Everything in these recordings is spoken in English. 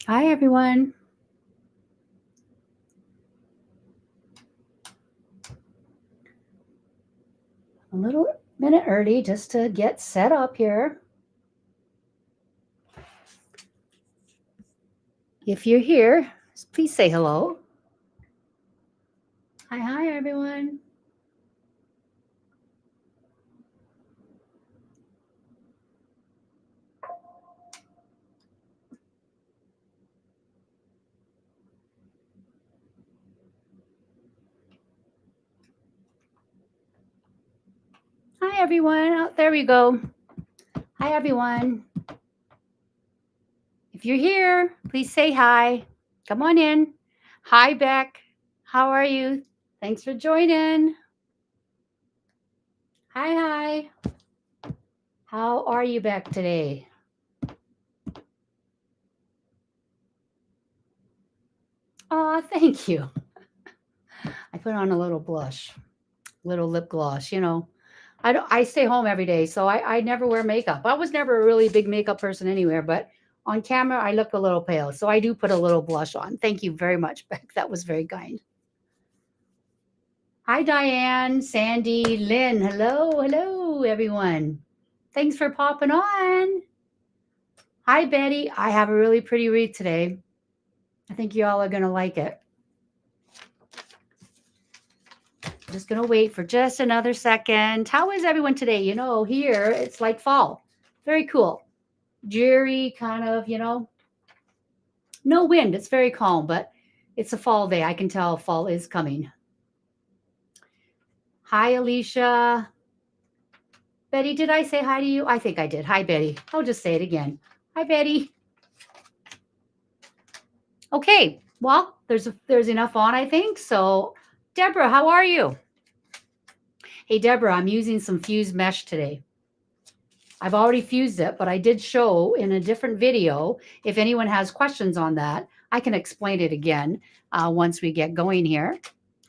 Hi, everyone. A little minute early just to get set up here. If you're here, please say hello. Hi, everyone. Hi, everyone. Oh, there we go. Hi, everyone. If you're here, please say hi. Come on in. Hi, Beck. How are you? Thanks for joining. Hi. How are you, Beck, today? Oh, thank you. I put on a little blush, little lip gloss. I stay home every day, so I never wear makeup. I was never a really big makeup person anywhere, but on camera I look a little pale, so I do put a little blush on. Thank you very much, Beck. That was very kind. Hi, Diane, Sandy, Lynn. Hello, everyone. Thanks for popping on. Hi, Betty. I have a really pretty wreath today. I think you all are going to like it. Just going to wait for just another second. How is everyone today? Here it's like fall. Very cool. Dreary, kind of, no wind. It's very calm, but it's a fall day. I can tell fall is coming. Hi, Alicia. Betty, did I say hi to you? I think I did. Hi, Betty. I'll just say it again. Hi, Betty. Okay. Well, there's enough on, I think. So, Deborah, how are you? Hey, Deborah, I'm using some fused mesh today. I've already fused it, but I did show in a different video. If anyone has questions on that, I can explain it again once we get going here.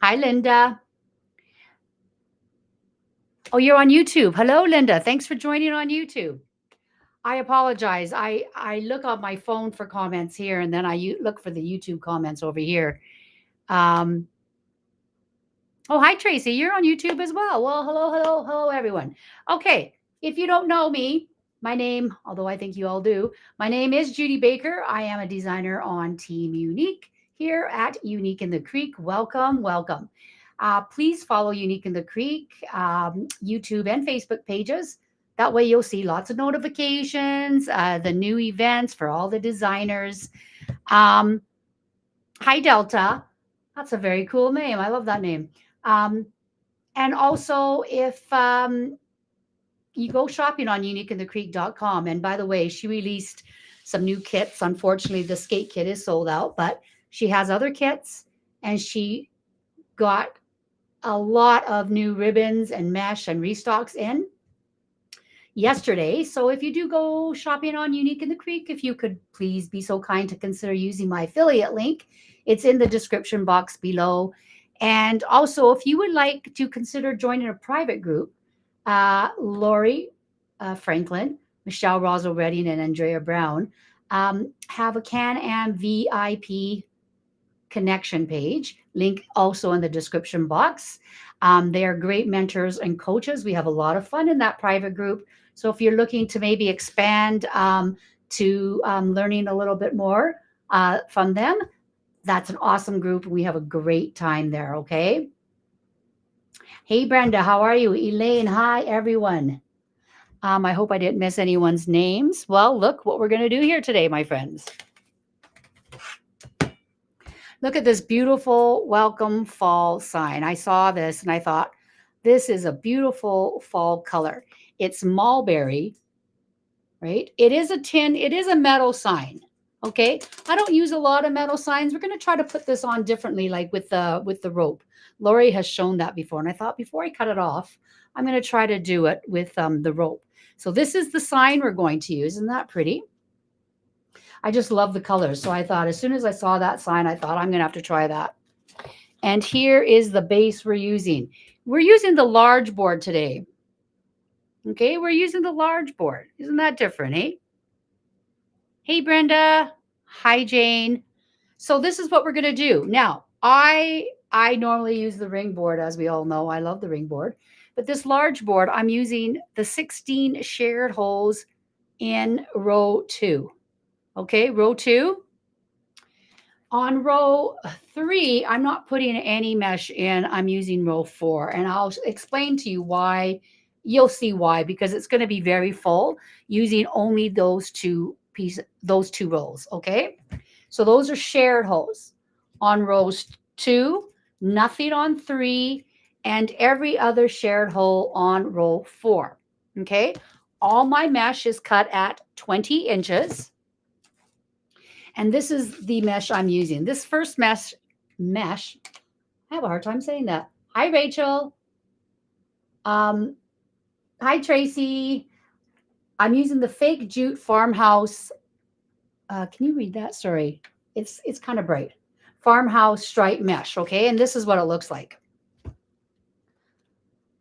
Hi, Linda. Oh, you're on YouTube. Hello, Linda. Thanks for joining on YouTube. I apologize. I look on my phone for comments here, and then I look for the YouTube comments over here. Oh, hi, Tracy. You're on YouTube as well. Well, hello, everyone. Okay, if you don't know me, my name, although I think you all do, my name is Judy Baker. I am a designer on Team Unique here at Unique in the Creek. Welcome. Please follow Unique in the Creek, YouTube and Facebook pages. That way you'll see lots of notifications, the new events for all the designers. Hi, Delta. That's a very cool name. I love that name. And also, if you go shopping on uniqueinthecreek.com, and by the way, she released some new kits. Unfortunately, the skate kit is sold out, but she has other kits, and she got a lot of new ribbons and mesh and restocks in yesterday. So if you do go shopping on Unique in the Creek, if you could please be so kind to consider using my affiliate link, it's in the description box below. And also, if you would like to consider joining a private group, Lori Franklin, Michelle Rosal Redding, and Andrea Brown have a Can-Am VIP connection page, link also in the description box. They are great mentors and coaches. We have a lot of fun in that private group. So if you're looking to maybe expand to learning a little bit more from them, that's an awesome group. We have a great time there, okay? Hey, Brenda, how are you? Elaine, hi, everyone. I hope I didn't miss anyone's names. Well, look what we're going to do here today, my friends. Look at this beautiful welcome fall sign. I saw this and I thought, this is a beautiful fall color. It's mulberry, right? It is a tin, it is a metal sign. Okay. I don't use a lot of metal signs. We're going to try to put this on differently, like with the rope. Lori has shown that before. And I thought before I cut it off, I'm going to try to do it with the rope. So this is the sign we're going to use. Isn't that pretty? I just love the colors. So I thought as soon as I saw that sign, I thought I'm going to have to try that. And here is the base we're using. We're using the large board today. Okay, we're using the large board. Isn't that different, eh? Hey, Brenda. Hi, Jane. So this is what we're going to do. Now, I normally use the ring board, as we all know. I love the ring board. But this large board, I'm using the 16 shared holes in row 2. Okay, row 2. On row 3, I'm not putting any mesh in. I'm using row 4. And I'll explain to you why. You'll see why, because it's going to be very full using only those two rows. Okay. So those are shared holes. On rows 2, nothing on 3, and every other shared hole on row 4. Okay. All my mesh is cut at 20 inches. And this is the mesh I'm using. This first mesh, I have a hard time saying that. Hi, Rachel. Hi, Tracy. I'm using the fake jute farmhouse. Can you read that? Sorry. It's kind of bright. Farmhouse stripe mesh, okay? And this is what it looks like.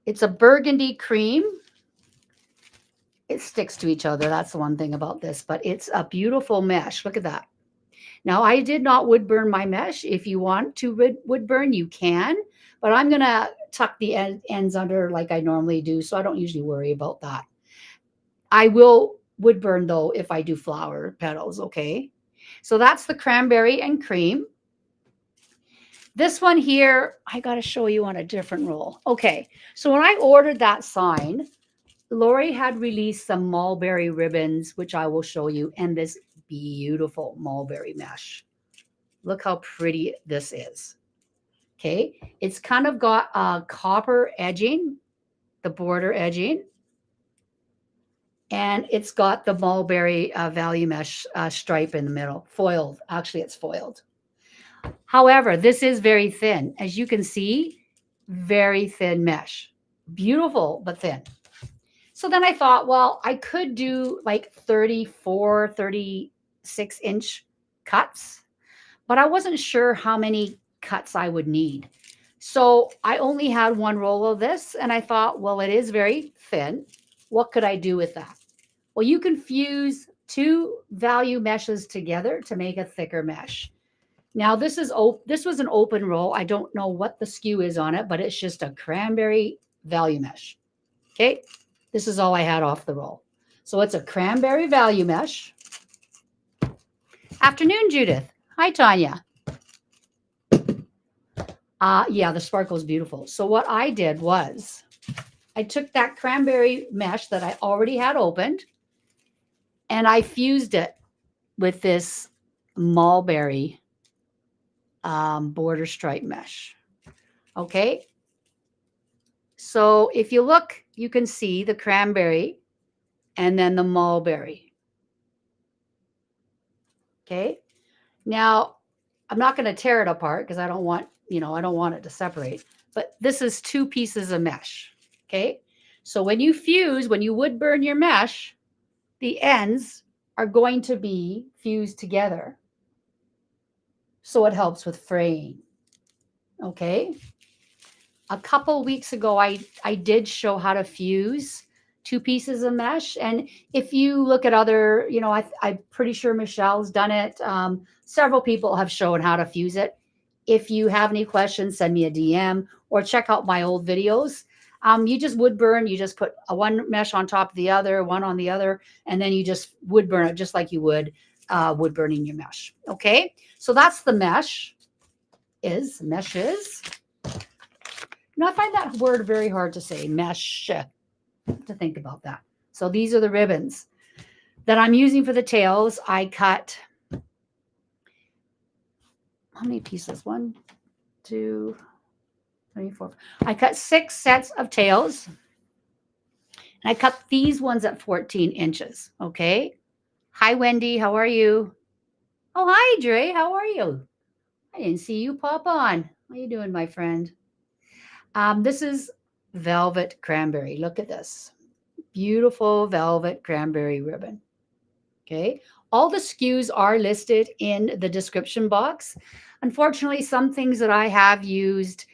It's a burgundy cream. It sticks to each other. That's the one thing about this, but it's a beautiful mesh. Look at that. Now, I did not wood burn my mesh. If you want to wood burn, you can, but I'm going to tuck the ends under like I normally do, so I don't usually worry about that. I will wood burn, though, if I do flower petals, okay? So that's the cranberry and cream. This one here, I got to show you on a different roll. Okay, so when I ordered that sign, Lori had released some mulberry ribbons, which I will show you, and this beautiful mulberry mesh. Look how pretty this is. Okay, it's kind of got a copper edging, the border edging, and it's got the mulberry value mesh stripe in the middle, foiled. Actually, it's foiled. However, this is very thin. As you can see, very thin mesh. Beautiful, but thin. So then I thought, well, I could do like 34, 36-inch cuts, but I wasn't sure how many cuts I would need. So I only had one roll of this, and I thought, well, it is very thin. What could I do with that? Well, you can fuse 2 value meshes together to make a thicker mesh. Now, this was an open roll. I don't know what the skew is on it, but it's just a cranberry value mesh. Okay. This is all I had off the roll. So it's a cranberry value mesh. Afternoon, Judith. Hi, Tanya. Yeah, the sparkle is beautiful. So what I did was I took that cranberry mesh that I already had opened, and I fused it with this mulberry border stripe mesh. Okay. So if you look, you can see the cranberry and then the mulberry. Okay. Now, I'm not going to tear it apart because I don't want, I don't want it to separate. But this is 2 pieces of mesh. Okay. So when you fuse, when you wood burn your mesh, the ends are going to be fused together. So it helps with fraying. Okay. A couple weeks ago, I did show how to fuse 2 pieces of mesh. And if you look at other, I'm pretty sure Michelle's done it. Several people have shown how to fuse it. If you have any questions, send me a DM or check out my old videos. You just wood burn. You just put one mesh on top of the other, one on the other, and then you just wood burn it just like you would wood burning your mesh. Okay, so that's the mesh. Mesh is. I find that word very hard to say, mesh, to think about that. So these are the ribbons that I'm using for the tails. I cut, how many pieces? 1, 2, 3, 4. I cut 6 sets of tails. And I cut these ones at 14 inches. Okay. Hi, Wendy. How are you? Oh, hi, Dre. How are you? I didn't see you pop on. How are you doing, my friend? This is velvet cranberry. Look at this. Beautiful velvet cranberry ribbon. Okay. All the SKUs are listed in the description box. Unfortunately, some things that I have used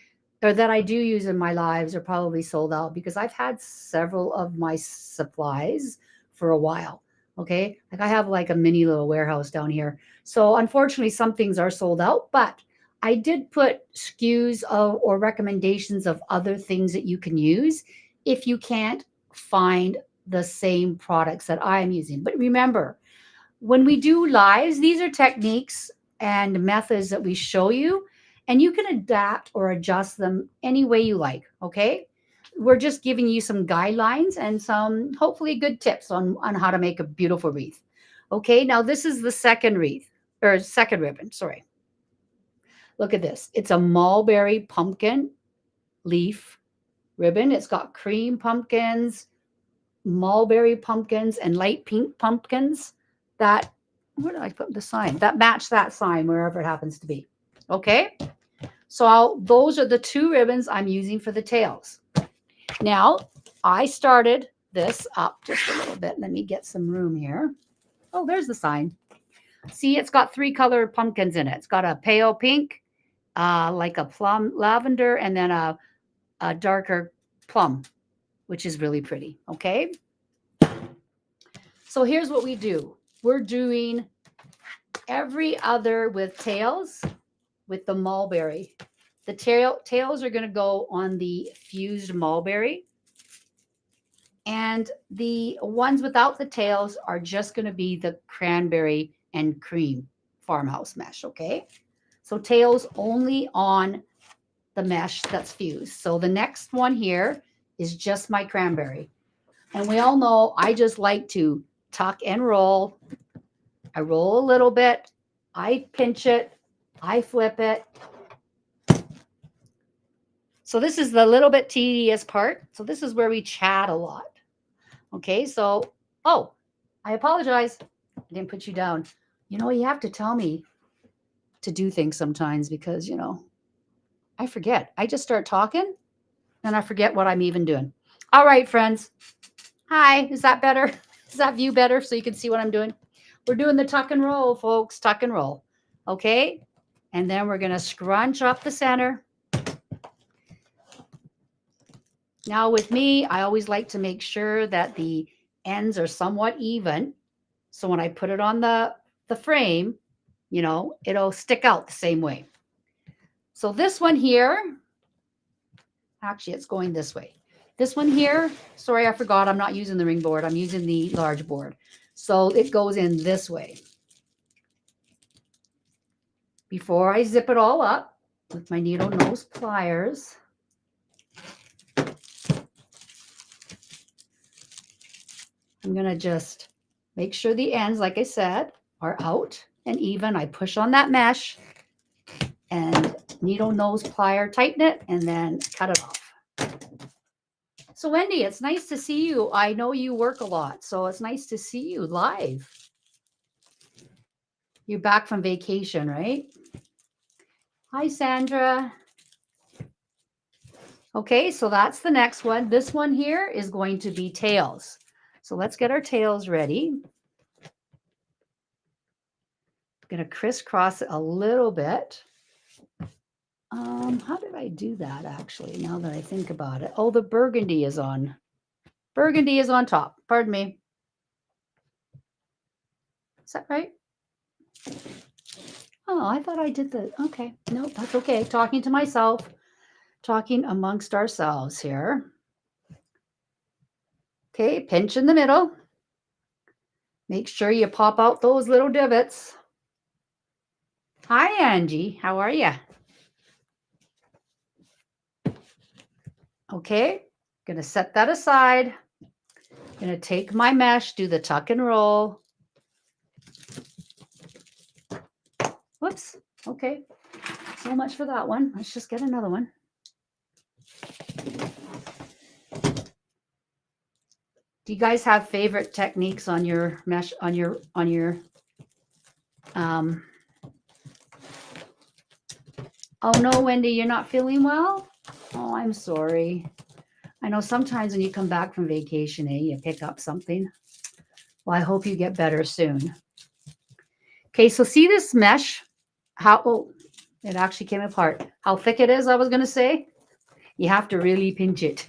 or that I do use in my lives are probably sold out because I've had several of my supplies for a while. Okay. Like I have like a mini little warehouse down here. So unfortunately, some things are sold out, but I did put SKUs of, or recommendations of other things that you can use if you can't find the same products that I'm using. But remember, when we do lives, these are techniques and methods that we show you, and you can adapt or adjust them any way you like. Okay. We're just giving you some guidelines and some hopefully good tips on how to make a beautiful wreath. Okay. Now, this is the second wreath or second ribbon. Sorry. Look at this. It's a mulberry pumpkin leaf ribbon. It's got cream pumpkins, mulberry pumpkins, and light pink pumpkins that, where did I put the sign? That match that sign wherever it happens to be. Okay. So those are the two ribbons I'm using for the tails. Now, I started this up just a little bit. Let me get some room here. Oh, there's the sign. See, it's got 3 colored pumpkins in it. It's got a pale pink, like a plum lavender, and then a darker plum, which is really pretty. Okay. So here's what we do. We're doing every other with tails with the mulberry. The tails are going to go on the fused mulberry. And the ones without the tails are just going to be the cranberry and cream farmhouse mesh. Okay. So tails only on the mesh that's fused. So the next one here is just my cranberry. And we all know I just like to tuck and roll. I roll a little bit. I pinch it. I flip it. So this is the little bit tedious part. So this is where we chat a lot. Okay, so, oh, I apologize. I didn't put you down. You know, you have to tell me to do things sometimes because, you know, I forget. I just start talking and I forget what I'm even doing. All right, friends. Hi, is that better? Is that view better so you can see what I'm doing? We're doing the tuck and roll, folks, tuck and roll. Okay, and then we're going to scrunch up the center. Now with me, I always like to make sure that the ends are somewhat even. So when I put it on the frame, you know, it'll stick out the same way. So this one here, actually it's going this way. This one here, sorry, I forgot I'm not using the ring board. I'm using the large board. So it goes in this way. Before I zip it all up with my needle nose pliers, I'm going to just make sure the ends, like I said, are out and even. I push on that mesh and needle nose plier, tighten it, and then cut it off. So Wendy, it's nice to see you. I know you work a lot, so it's nice to see you live. You're back from vacation, right? Hi, Sandra. Okay, so that's the next one. This one here is going to be tails. So let's get our tails ready. I'm going to crisscross it a little bit. How did I do that actually, now that I think about it? Oh, the burgundy is on. Burgundy is on top. Pardon me. Is that right? Oh, I thought I did the, okay. No, that's okay. Talking to myself, talking amongst ourselves here. Okay, pinch in the middle. Make sure you pop out those little divots. Hi, Angie. How are you? Okay, gonna set that aside. Gonna take my mesh, do the tuck and roll. Whoops. Okay, so much for that one. Let's just get another one. Do you guys have favorite techniques on your mesh, on your oh no, Wendy, you're not feeling well? Oh, I'm sorry. I know sometimes when you come back from vacation, you pick up something. Well, I hope you get better soon. Okay, so see this mesh? How, oh, it actually came apart. How thick it is, I was going to say. You have to really pinch it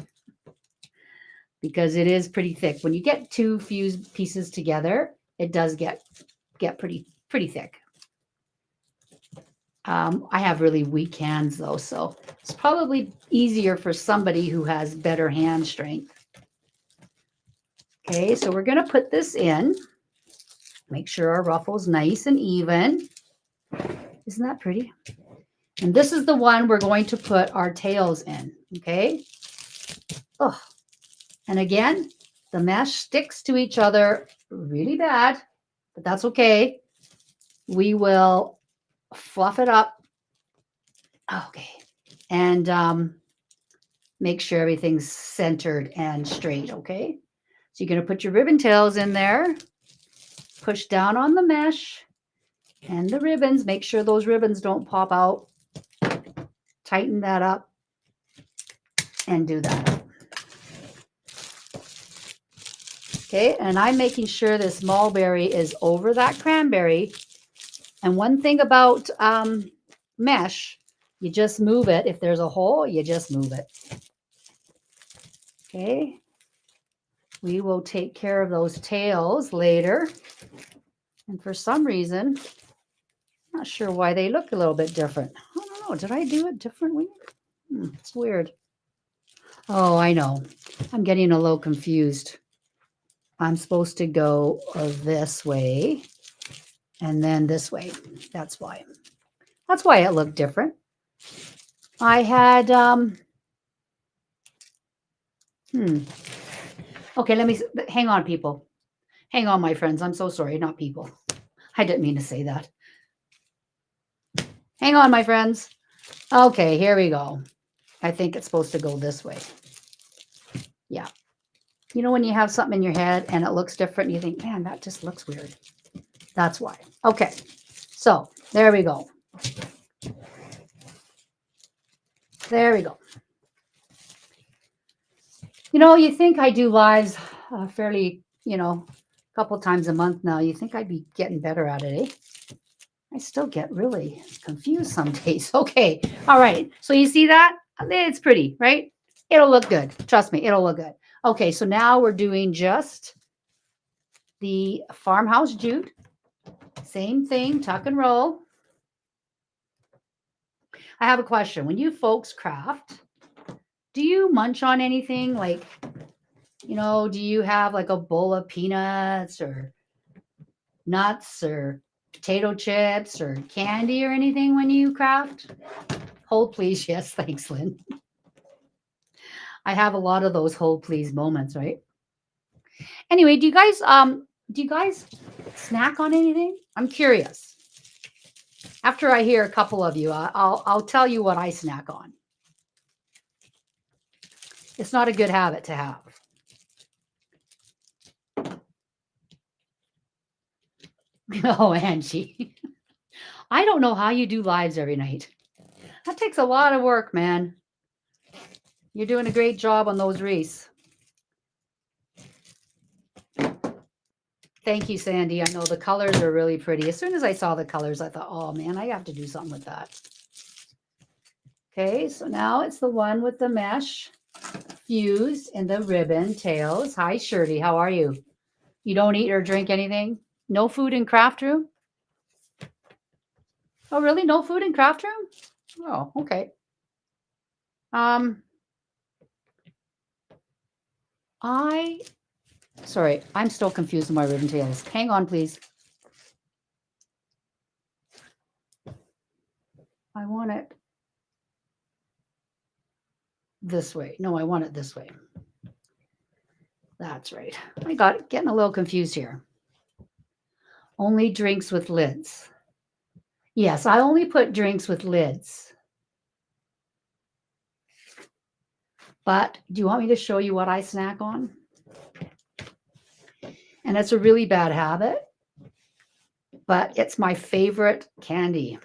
because it is pretty thick. When you get two fused pieces together, it does get pretty thick. I have really weak hands though, so it's probably easier for somebody who has better hand strength. Okay, so we're going to put this in. Make sure our ruffle's nice and even. Isn't that pretty? And this is the one we're going to put our tails in, okay? Oh, and again, the mesh sticks to each other really bad, but that's okay. We will fluff it up. Okay, and make sure everything's centered and straight, okay? So you're going to put your ribbon tails in there, push down on the mesh and the ribbons. Make sure those ribbons don't pop out. Tighten that up and do that. Okay, and I'm making sure this mulberry is over that cranberry. And one thing about mesh, you just move it. If there's a hole, you just move it. Okay. We will take care of those tails later. And for some reason, I'm not sure why they look a little bit different. I don't know. Did I do it differently? It's weird. Oh, I know. I'm getting a little confused. I'm supposed to go this way and then this way. That's why. That's why it looked different. I had, okay, let me, hang on, people. Hang on, my friends. I'm so sorry, not people. I didn't mean to say that. Hang on, my friends. Okay, here we go. I think it's supposed to go this way. Yeah. You know when you have something in your head and it looks different, and you think, man, that just looks weird. That's why. Okay, so there we go. There we go. You know, you think I do lives fairly, you know, a couple times a month now. You think I'd be getting better at it, eh? I still get really confused some days. Okay, all right. So you see that? It's pretty, right? It'll look good. Trust me, it'll look good. Okay, so now we're doing just the farmhouse jute. Same thing, tuck and roll. I have a question. When you folks craft, do you munch on anything? Like, you know, do you have like a bowl of peanuts or nuts or potato chips or candy or anything when you craft? Hold please. Yes, thanks, Lynn. I have a lot of those hold please moments, right? Anyway, do you guys snack on anything? I'm curious. After I hear a couple of you, I'll tell you what I snack on. It's not a good habit to have. Oh, Angie. I don't know how you do lives every night. That takes a lot of work, man. You're doing a great job on those wreaths. Thank you, Sandy. I know the colors are really pretty. As soon as I saw the colors, I thought, oh, man, I have to do something with that. Okay, so now it's the one with the mesh fused in the ribbon tails. Hi, Shirley. How are you? You don't eat or drink anything? No food in craft room? Oh, really? No food in craft room? Oh, okay. Sorry, I'm still confused with my ribbon tails. Hang on, please. I want it this way. No, I want it this way. That's right. I got it. Getting a little confused here. Only drinks with lids. Yes, I only put drinks with lids. But do you want me to show you what I snack on? And it's a really bad habit, but it's my favorite candy.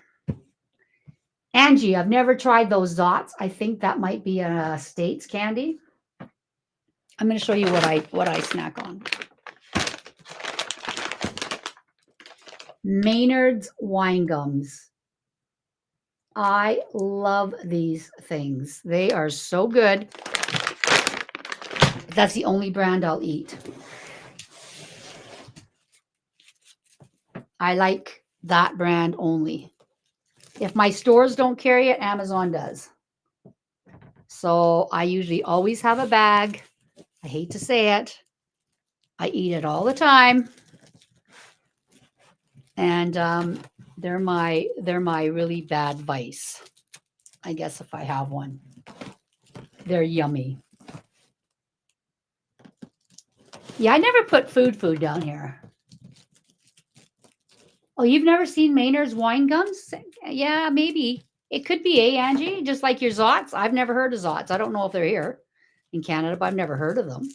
Angie, I've never tried those dots. I think that might be a States candy. I'm going to show you what I snack on. Maynard's wine gums. I love these things. They are so good. That's the only brand I'll eat. I like that brand only. If my stores don't carry it, Amazon does. So I usually always have a bag. I hate to say it. I eat it all the time. And they're my really bad vice, I guess, if I have one. They're yummy. Yeah, I never put food down here. Oh, you've never seen Maynard's wine gums? Yeah, maybe. It could be, Angie? Just like your Zots. I've never heard of Zots. I don't know if they're here in Canada, but I've never heard of them.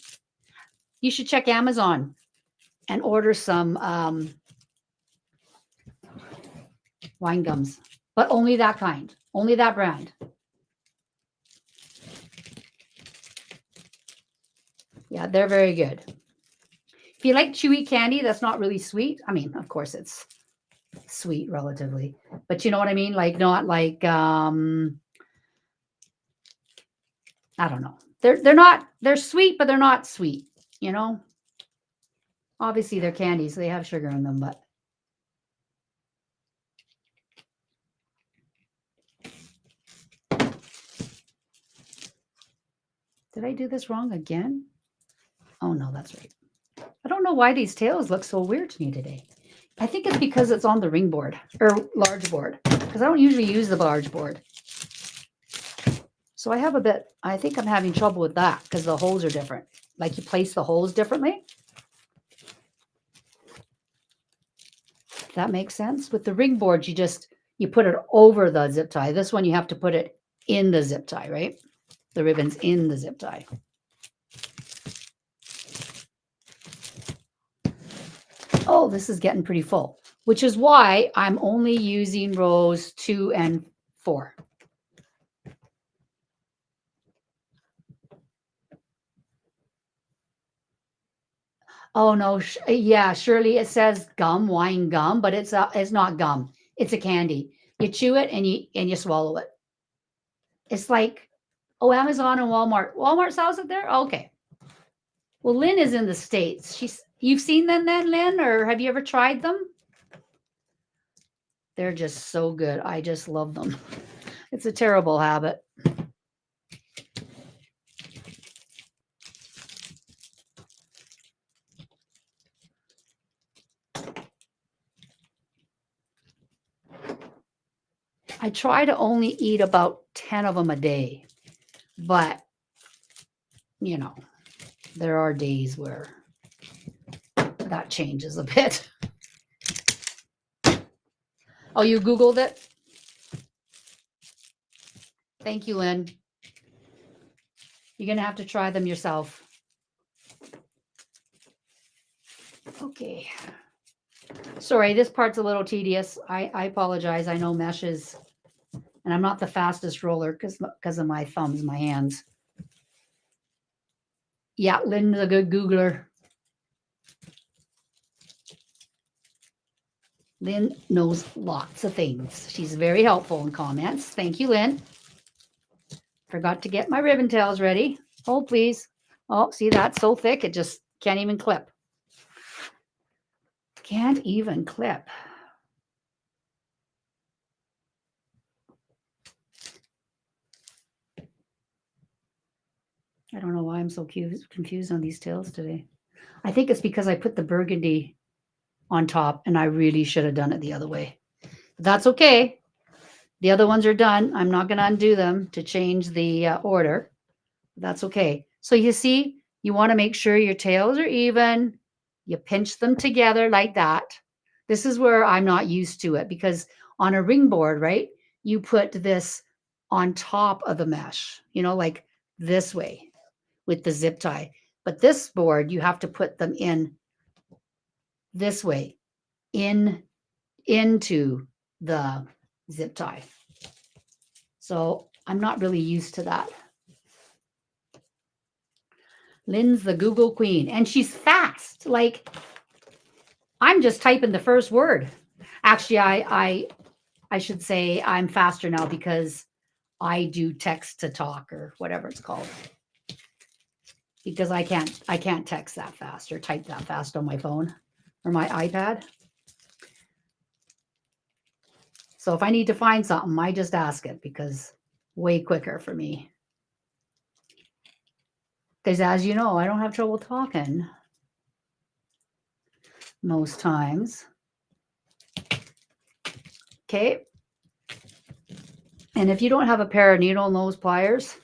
You should check Amazon and order some wine gums, but only that kind, only that brand. Yeah, they're very good. If you like chewy candy that's not really sweet, I mean, of course it's sweet relatively, but you know what I mean? Like not like I don't know. They're sweet, but they're not sweet, you know? Obviously they're candies, so they have sugar in them, but did I do this wrong again? Oh no, that's right. I don't know why these tails look so weird to me today. I think it's because it's on the ring board or large board, because I don't usually use the large board. So I have a bit, I think I'm having trouble with that because the holes are different. Like you place the holes differently. If that makes sense. With the ring board, you put it over the zip tie. This one, you have to put it in the zip tie, right? The ribbon's in the zip tie. Oh, this is getting pretty full, which is why I'm only using rows 2 and 4. Oh no, yeah, surely it says gum, wine gum, but it's not gum. It's a candy. You chew it and you swallow it. It's like, oh, Amazon and Walmart. Walmart sells it there? Okay. Well, Lynn is in the States. You've seen them then, Lynn, or have you ever tried them? They're just so good. I just love them. It's a terrible habit. I try to only eat about 10 of them a day, but you know, there are days where that changes a bit. Oh, you Googled it? Thank you, Lynn. You're going to have to try them yourself. Okay. Sorry, this part's a little tedious. I apologize. I know mesh is, and I'm not the fastest roller because of my thumbs, my hands. Yeah, Lynn's a good Googler. Lynn knows lots of things. She's very helpful in comments. Thank you, Lynn. Forgot to get my ribbon tails ready. Hold, please. Oh, see, that's so thick, it just can't even clip. Can't even clip. I don't know why I'm so confused on these tails today. I think it's because I put the burgundy on top and I really should have done it the other way. But that's okay. The other ones are done. I'm not going to undo them to change the order. That's okay. So you see, you want to make sure your tails are even. You pinch them together like that. This is where I'm not used to it because on a ring board, right, you put this on top of the mesh, you know, like this way with the zip tie. But this board, you have to put them in this way, into the zip tie. So I'm not really used to that. Lynn's the Google queen, and she's fast. Like, I'm just typing the first word. Actually, I should say I'm faster now because I do text to talk or whatever it's called. Because I can't text that fast or type that fast on my phone or my iPad. So if I need to find something, I just ask it because way quicker for me. Because as you know, I don't have trouble talking most times. Okay. And if you don't have a pair of needle nose pliers,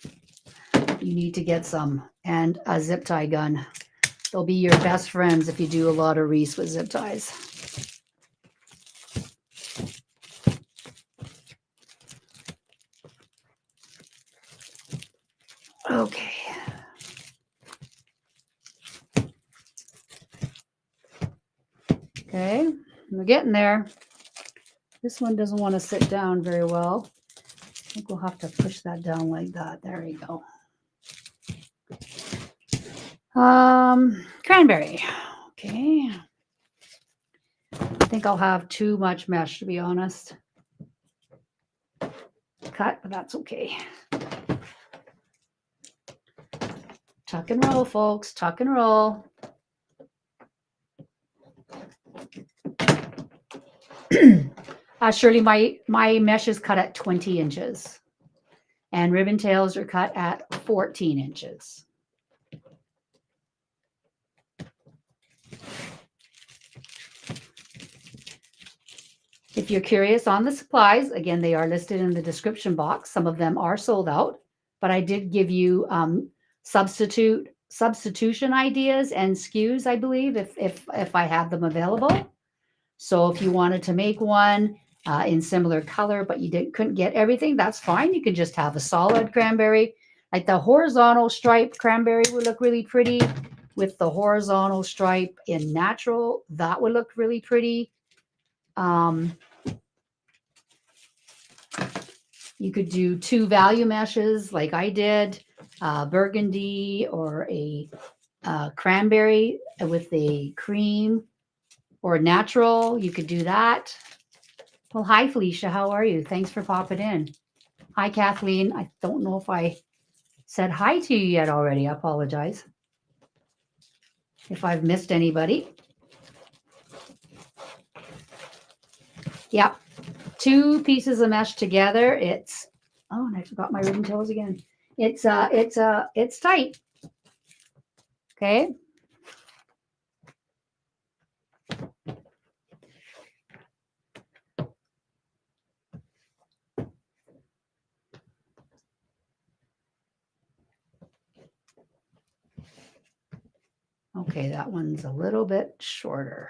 you need to get some, and a zip tie gun. They'll be your best friends if you do a lot of wreaths with zip ties. Okay. Okay, we're getting there. This one doesn't want to sit down very well. I think we'll have to push that down like that. There we go. Cranberry. Okay. I think I'll have too much mesh, to be honest. Cut, but that's okay. Tuck and roll, folks. Tuck and roll. Shirley, my mesh is cut at 20 inches. And ribbon tails are cut at 14 inches. If you're curious on the supplies, again, they are listed in the description box. Some of them are sold out, but I did give you substitution ideas and SKUs, I believe, if I have them available. So if you wanted to make one in similar color, but you couldn't get everything, that's fine. You can just have a solid cranberry. Like the horizontal stripe cranberry would look really pretty with the horizontal stripe in natural. That would look really pretty. You could do 2 value meshes like I did, burgundy or a cranberry with a cream or natural. You could do that. Well, hi, Felicia. How are you? Thanks for popping in. Hi, Kathleen. I don't know if I said hi to you yet already. I apologize if I've missed anybody. Yep. 2 pieces of mesh together. It's, oh, and I forgot my ribbon tails again. It's tight. Okay. Okay, that one's a little bit shorter.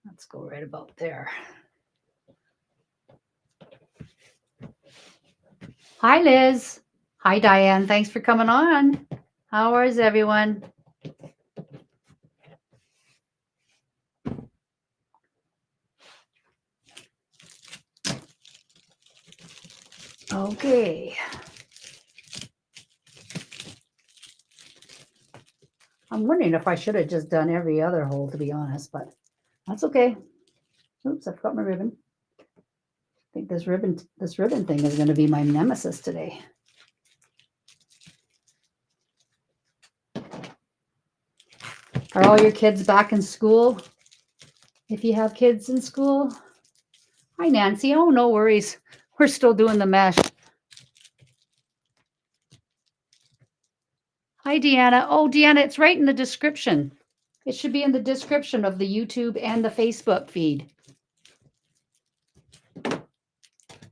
Let's go right about there. Hi, Liz. Hi, Diane. Thanks for coming on. How is everyone? Okay. I'm wondering if I should have just done every other hole, to be honest, but that's okay. Oops, I forgot my ribbon. I think this ribbon thing is going to be my nemesis today. Are all your kids back in school? If you have kids in school? Hi, Nancy. Oh, no worries. We're still doing the mesh. Hi, Deanna. Oh, Deanna, it's right in the description. It should be in the description of the YouTube and the Facebook feed.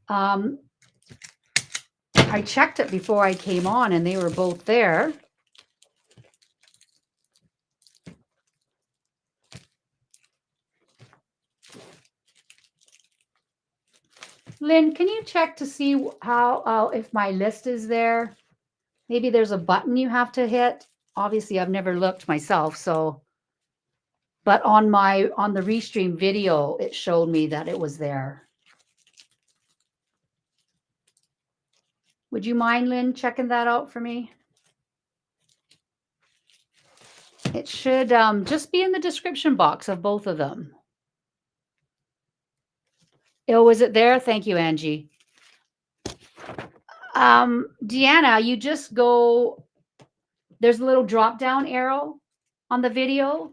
I checked it before I came on and they were both there. Lynn, can you check to see how if my list is there? Maybe there's a button you have to hit. Obviously, I've never looked myself, so. But on the restream video, it showed me that it was there. Would you mind, Lynn, checking that out for me? It should just be in the description box of both of them. Oh, was it there? Thank you, Angie. Deanna, you just go, there's a little drop down arrow on the video.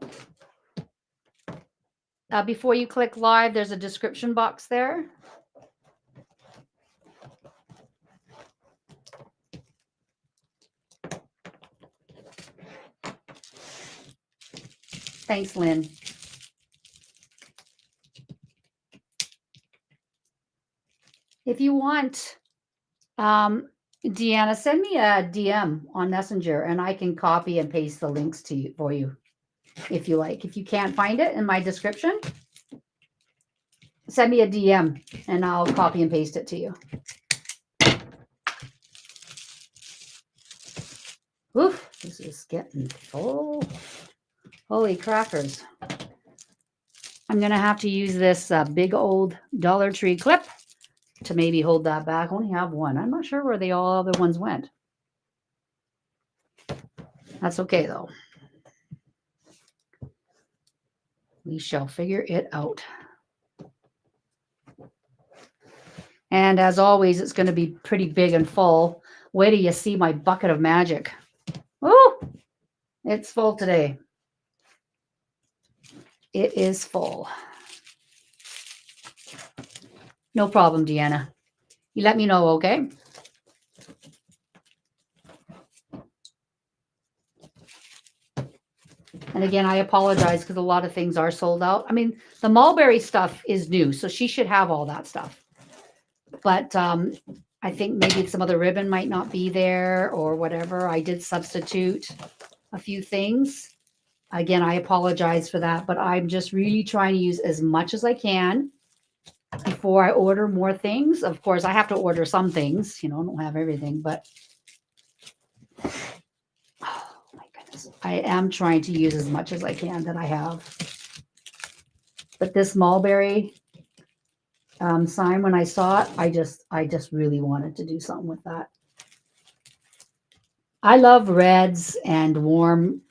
Before you click live, there's a description box there. Thanks, Lynn. If you want, Deanna, send me a DM on Messenger and I can copy and paste the links to you for you if you like. If you can't find it in my description, send me a DM and I'll copy and paste it to you. Oof, this is getting full. Holy crackers. I'm going to have to use this big old Dollar Tree clip to maybe hold that back. I only have one. I'm not sure where the all other ones went. That's okay, though. We shall figure it out. And as always, it's going to be pretty big and full. Wait till you see my bucket of magic. Oh, it's full today. It is full. No problem, Deanna. You let me know, okay? And again, I apologize because a lot of things are sold out. I mean, the mulberry stuff is new, so she should have all that stuff. But I think maybe some other ribbon might not be there or whatever. I did substitute a few things. Again, I apologize for that, but I'm just really trying to use as much as I can before I order more things. Of course, I have to order some things. You know, I don't have everything, but oh my goodness. I am trying to use as much as I can that I have. But this mulberry sign, when I saw it, I just really wanted to do something with that. I love reds and warm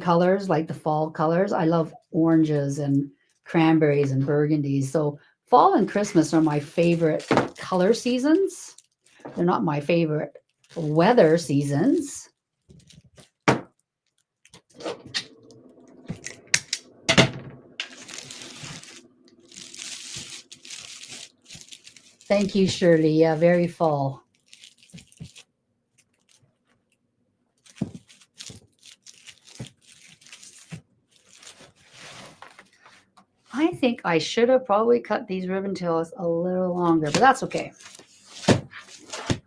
colors, like the fall colors. I love oranges and cranberries and burgundies. So fall and Christmas are my favorite color seasons. They're not my favorite weather seasons. Thank you, Shirley. Yeah, very fall. I think I should have probably cut these ribbon tails a little longer, but that's okay.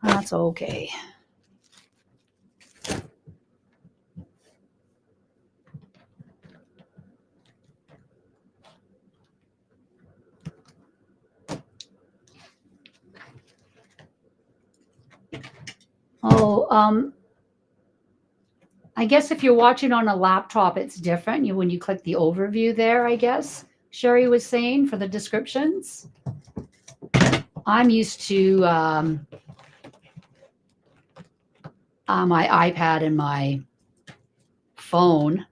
That's okay. Oh, I guess if you're watching on a laptop, it's different. When you click the overview there, I guess Sherry was saying for the descriptions. I'm used to my iPad and my phone.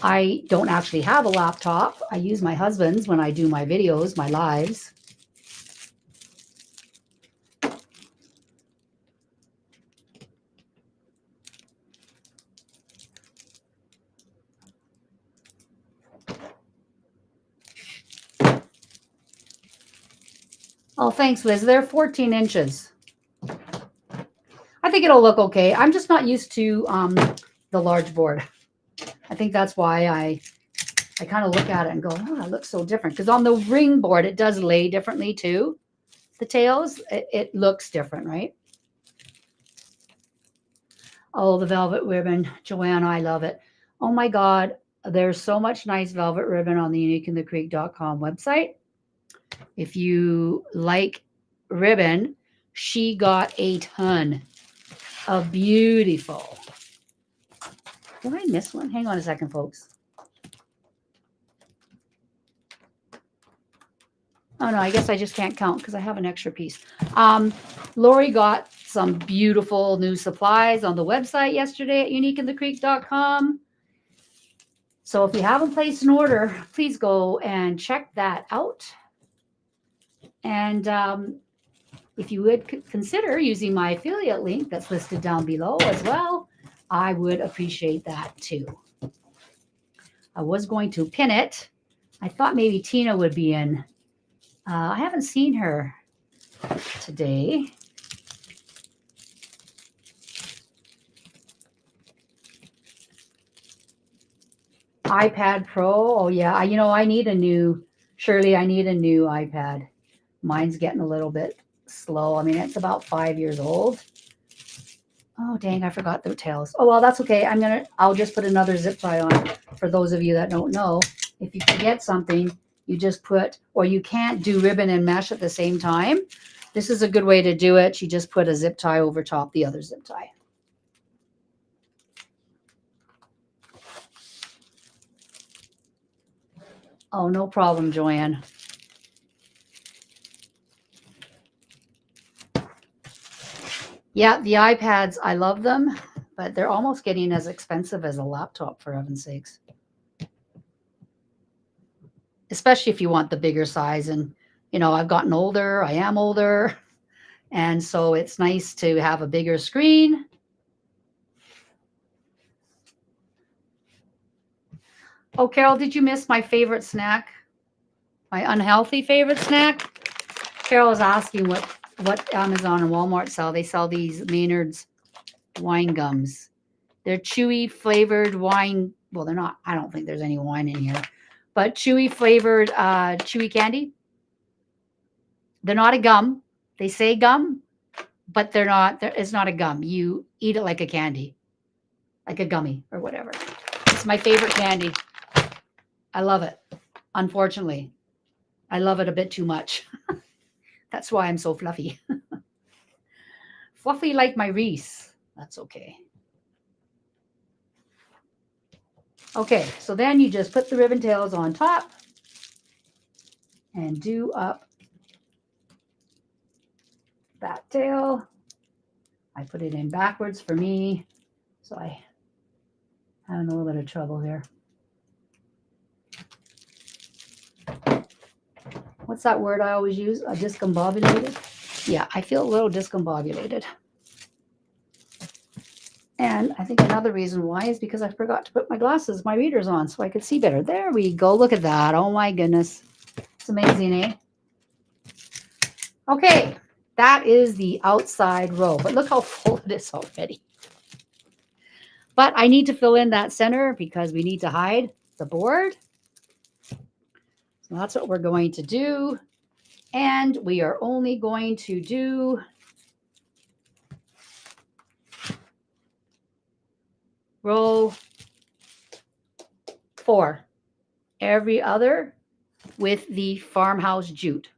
I don't actually have a laptop. I use my husband's when I do my videos, my lives. Oh, thanks, Liz. They're 14 inches. I think it'll look okay. I'm just not used to the large board. I think that's why I kind of look at it and go, oh, it looks so different. Because on the ring board, it does lay differently too. The tails, it looks different, right? Oh, the velvet ribbon. Joanna, I love it. Oh my God. There's so much nice velvet ribbon on the uniqueinthecreek.com website. If you like ribbon, she got a ton of beautiful. Did I miss one? Hang on a second, folks. Oh, no, I guess I just can't count because I have an extra piece. Lori got some beautiful new supplies on the website yesterday at uniqueinthecreek.com. So if you haven't placed an order, please go and check that out. And if you would consider using my affiliate link that's listed down below as well, I would appreciate that too. I was going to pin it. I thought maybe Tina would be in. I haven't seen her today. iPad Pro. Oh yeah, I need a new, Shirley, I need a new iPad. Mine's getting a little bit slow. I mean, it's about 5 years old. Oh, dang, I forgot the tails. Oh, well, that's okay. I'll just put another zip tie on. For those of you that don't know, if you forget something, you just put, or you can't do ribbon and mesh at the same time. This is a good way to do it. You just put a zip tie over top the other zip tie. Oh, no problem, Joanne. Yeah, the iPads, I love them, but they're almost getting as expensive as a laptop, for heaven's sakes. Especially if you want the bigger size. And, I've gotten older. I am older. And so it's nice to have a bigger screen. Oh, Carol, did you miss my favorite snack? My unhealthy favorite snack? Carol is asking what Amazon and Walmart sell. They sell these Maynard's wine gums. They're chewy flavored wine. Well, they're not. I don't think there's any wine in here. But chewy flavored chewy candy. They're not a gum. They say gum, but they're not. It's not a gum. You eat it like a candy, like a gummy or whatever. It's my favorite candy. I love it. Unfortunately, I love it a bit too much. That's why I'm so fluffy. Fluffy like my Wreaths. That's okay. Okay, so then you just put the ribbon tails on top and do up that tail. I put it in backwards for me, so I'm having a little bit of trouble here. What's that word I always use? Discombobulated? Yeah, I feel a little discombobulated. And I think another reason why is because I forgot to put my glasses, my readers on, so I could see better. There we go. Look at that. Oh my goodness. It's amazing, eh? Okay, that is the outside row. But look how full it is already. But I need to fill in that center because we need to hide the board. So that's what we're going to do. And we are only going to do row 4. Every other with the farmhouse jute.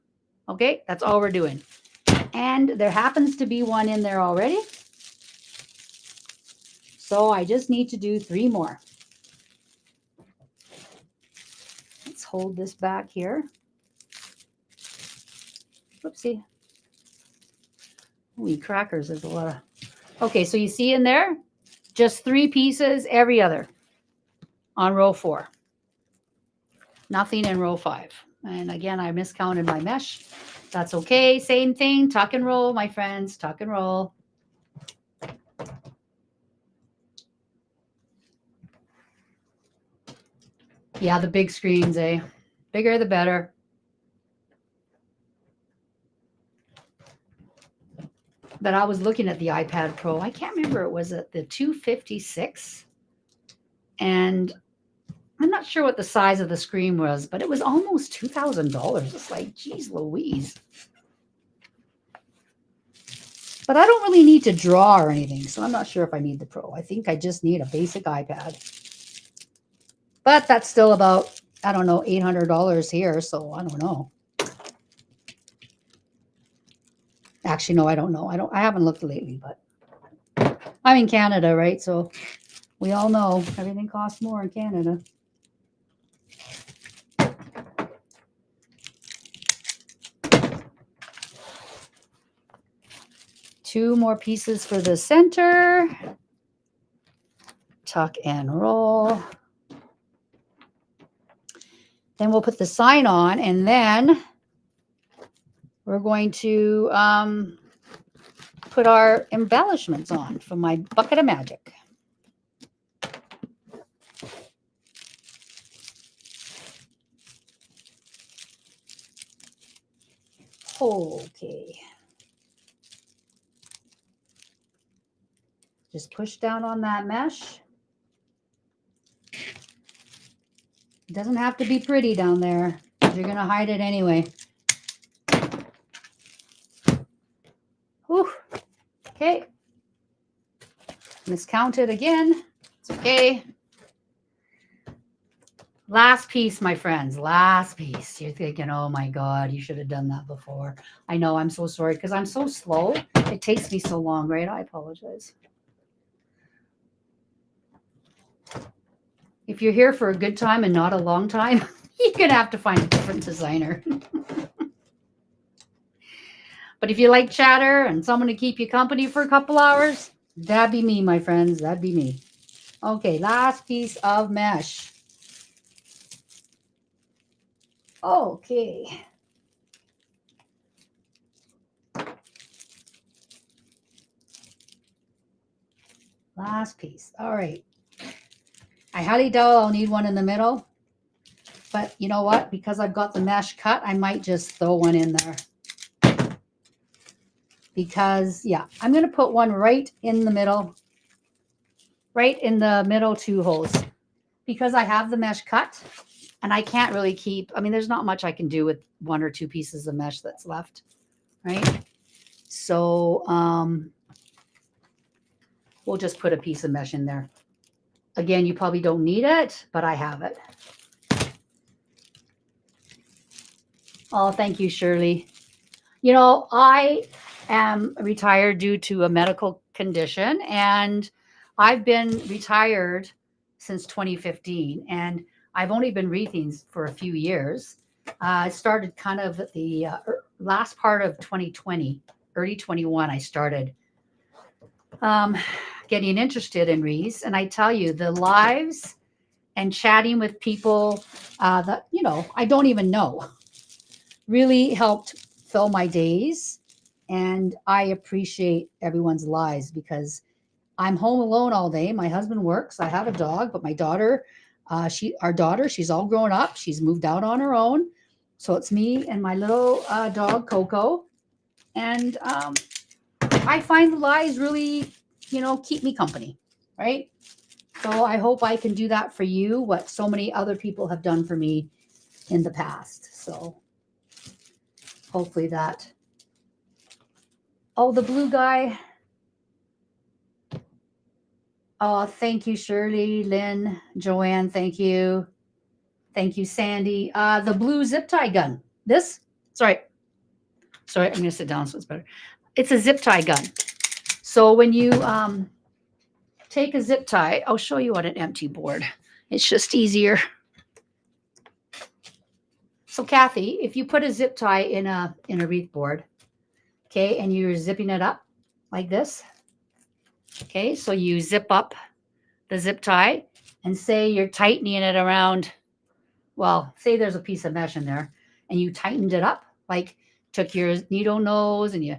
Okay, that's all we're doing. And there happens to be one in there already. So I just need to do 3 more. Let's hold this back here. Whoopsie. Holy crackers, there's a lot of... Okay, so you see in there, just 3 pieces every other on row 4. Nothing in row 5. And again, I miscounted my mesh. That's okay. Same thing. Tuck and roll, my friends. Tuck and roll. Yeah, the big screens, eh? Bigger the better. But I was looking at the iPad Pro. I can't remember. It was at the 256. And I'm not sure what the size of the screen was, but it was almost $2,000. It's like, geez Louise. But I don't really need to draw or anything, so I'm not sure if I need the Pro. I think I just need a basic iPad. But that's still about, I don't know, $800 here, so I don't know. Actually, no, I don't know. I haven't looked lately, but I'm in Canada, right? So we all know everything costs more in Canada. Two more pieces for the center. Tuck and roll. Then we'll put the sign on, and then we're going to put our embellishments on from my bucket of magic. Okay. Just push down on that mesh. It doesn't have to be pretty down there. You're going to hide it anyway. Whew. Okay. Miscounted again. It's okay. Last piece, my friends. Last piece. You're thinking, oh my God, you should have done that before. I know, I'm so sorry because I'm so slow. It takes me so long, right? I apologize. If you're here for a good time and not a long time, you're going to have to find a different designer. But if you like chatter and someone to keep you company for a couple hours, that'd be me, my friends. That'd be me. Okay, last piece of mesh. Okay. Last piece. All right. I highly doubt I'll need one in the middle. But you know what? Because I've got the mesh cut, I might just throw one in there. Because, yeah, I'm going to put one right in the middle. Right in the middle 2 holes. Because I have the mesh cut. And I can't really keep, I mean, there's not much I can do with 1 or 2 pieces of mesh that's left. Right? So, we'll just put a piece of mesh in there. Again, you probably don't need it, but I have it. Oh, thank you, Shirley. You know, I am retired due to a medical condition, and I've been retired since 2015, and I've only been wreathing for a few years. I started kind of at the last part of 2020, early 21, I started getting interested in wreaths. And I tell you, the lives and chatting with people that, you know, I don't even know really helped fill my days. And I appreciate everyone's lives because I'm home alone all day. My husband works. I have a dog, but my daughter, she's all grown up. She's moved out on her own. So it's me and my little dog, Coco. And I find the lives really, you know, keep me company, right? So I hope I can do that for you, what so many other people have done for me in the past. So hopefully that. Oh, the blue guy. Oh, thank you, Shirley, Lynn, Joanne, thank you. Thank you, Sandy. The blue zip tie gun. This? Sorry, I'm going to sit down so it's better. It's a zip tie gun. So when you take a zip tie, I'll show you on an empty board. It's just easier. So Kathy, if you put a zip tie in a wreath board, okay, and you're zipping it up like this, okay, so you zip up the zip tie and say you're tightening it around, well, say there's a piece of mesh in there and you tightened it up, like took your needle nose and you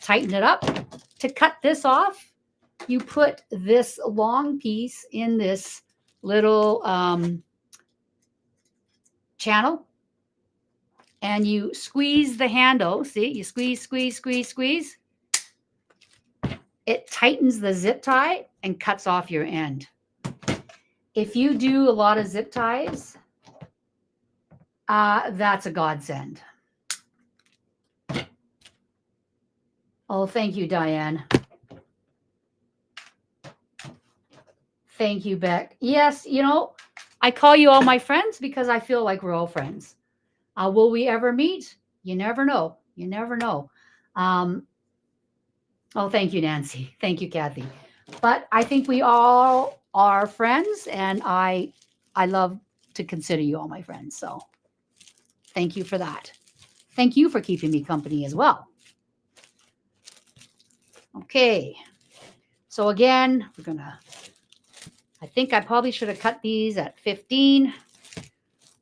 tightened it up. To cut this off, you put this long piece in this little channel and you squeeze the handle. See, you squeeze, squeeze, squeeze, squeeze. It tightens the zip tie and cuts off your end. If you do a lot of zip ties, that's a godsend. Oh, thank you, Diane. Thank you, Beck. Yes, you know, I call you all my friends because I feel like we're all friends. Will we ever meet? You never know. You never know. Oh, thank you, Nancy. Thank you, Kathy. But I think we all are friends, and I love to consider you all my friends. So thank you for that. Thank you for keeping me company as well. Okay. So again, we're going to, I think I probably should have cut these at 15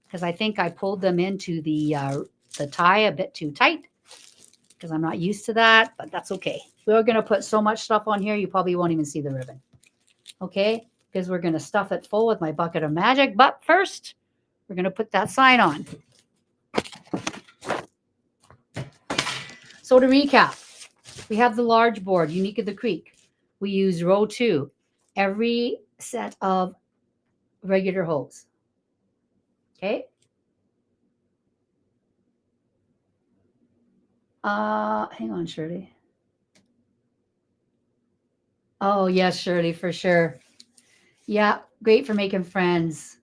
because I think I pulled them into the tie a bit too tight because I'm not used to that, but that's okay. We're going to put so much stuff on here, you probably won't even see the ribbon. Okay, because we're going to stuff it full with my bucket of magic. But first, we're going to put that sign on. So to recap, we have the large board, Unique of the Creek. We use row 2, every set of regular hose. Okay. Hang on, Shirley. Oh, yes, Shirley, for sure. Yeah, great for making friends.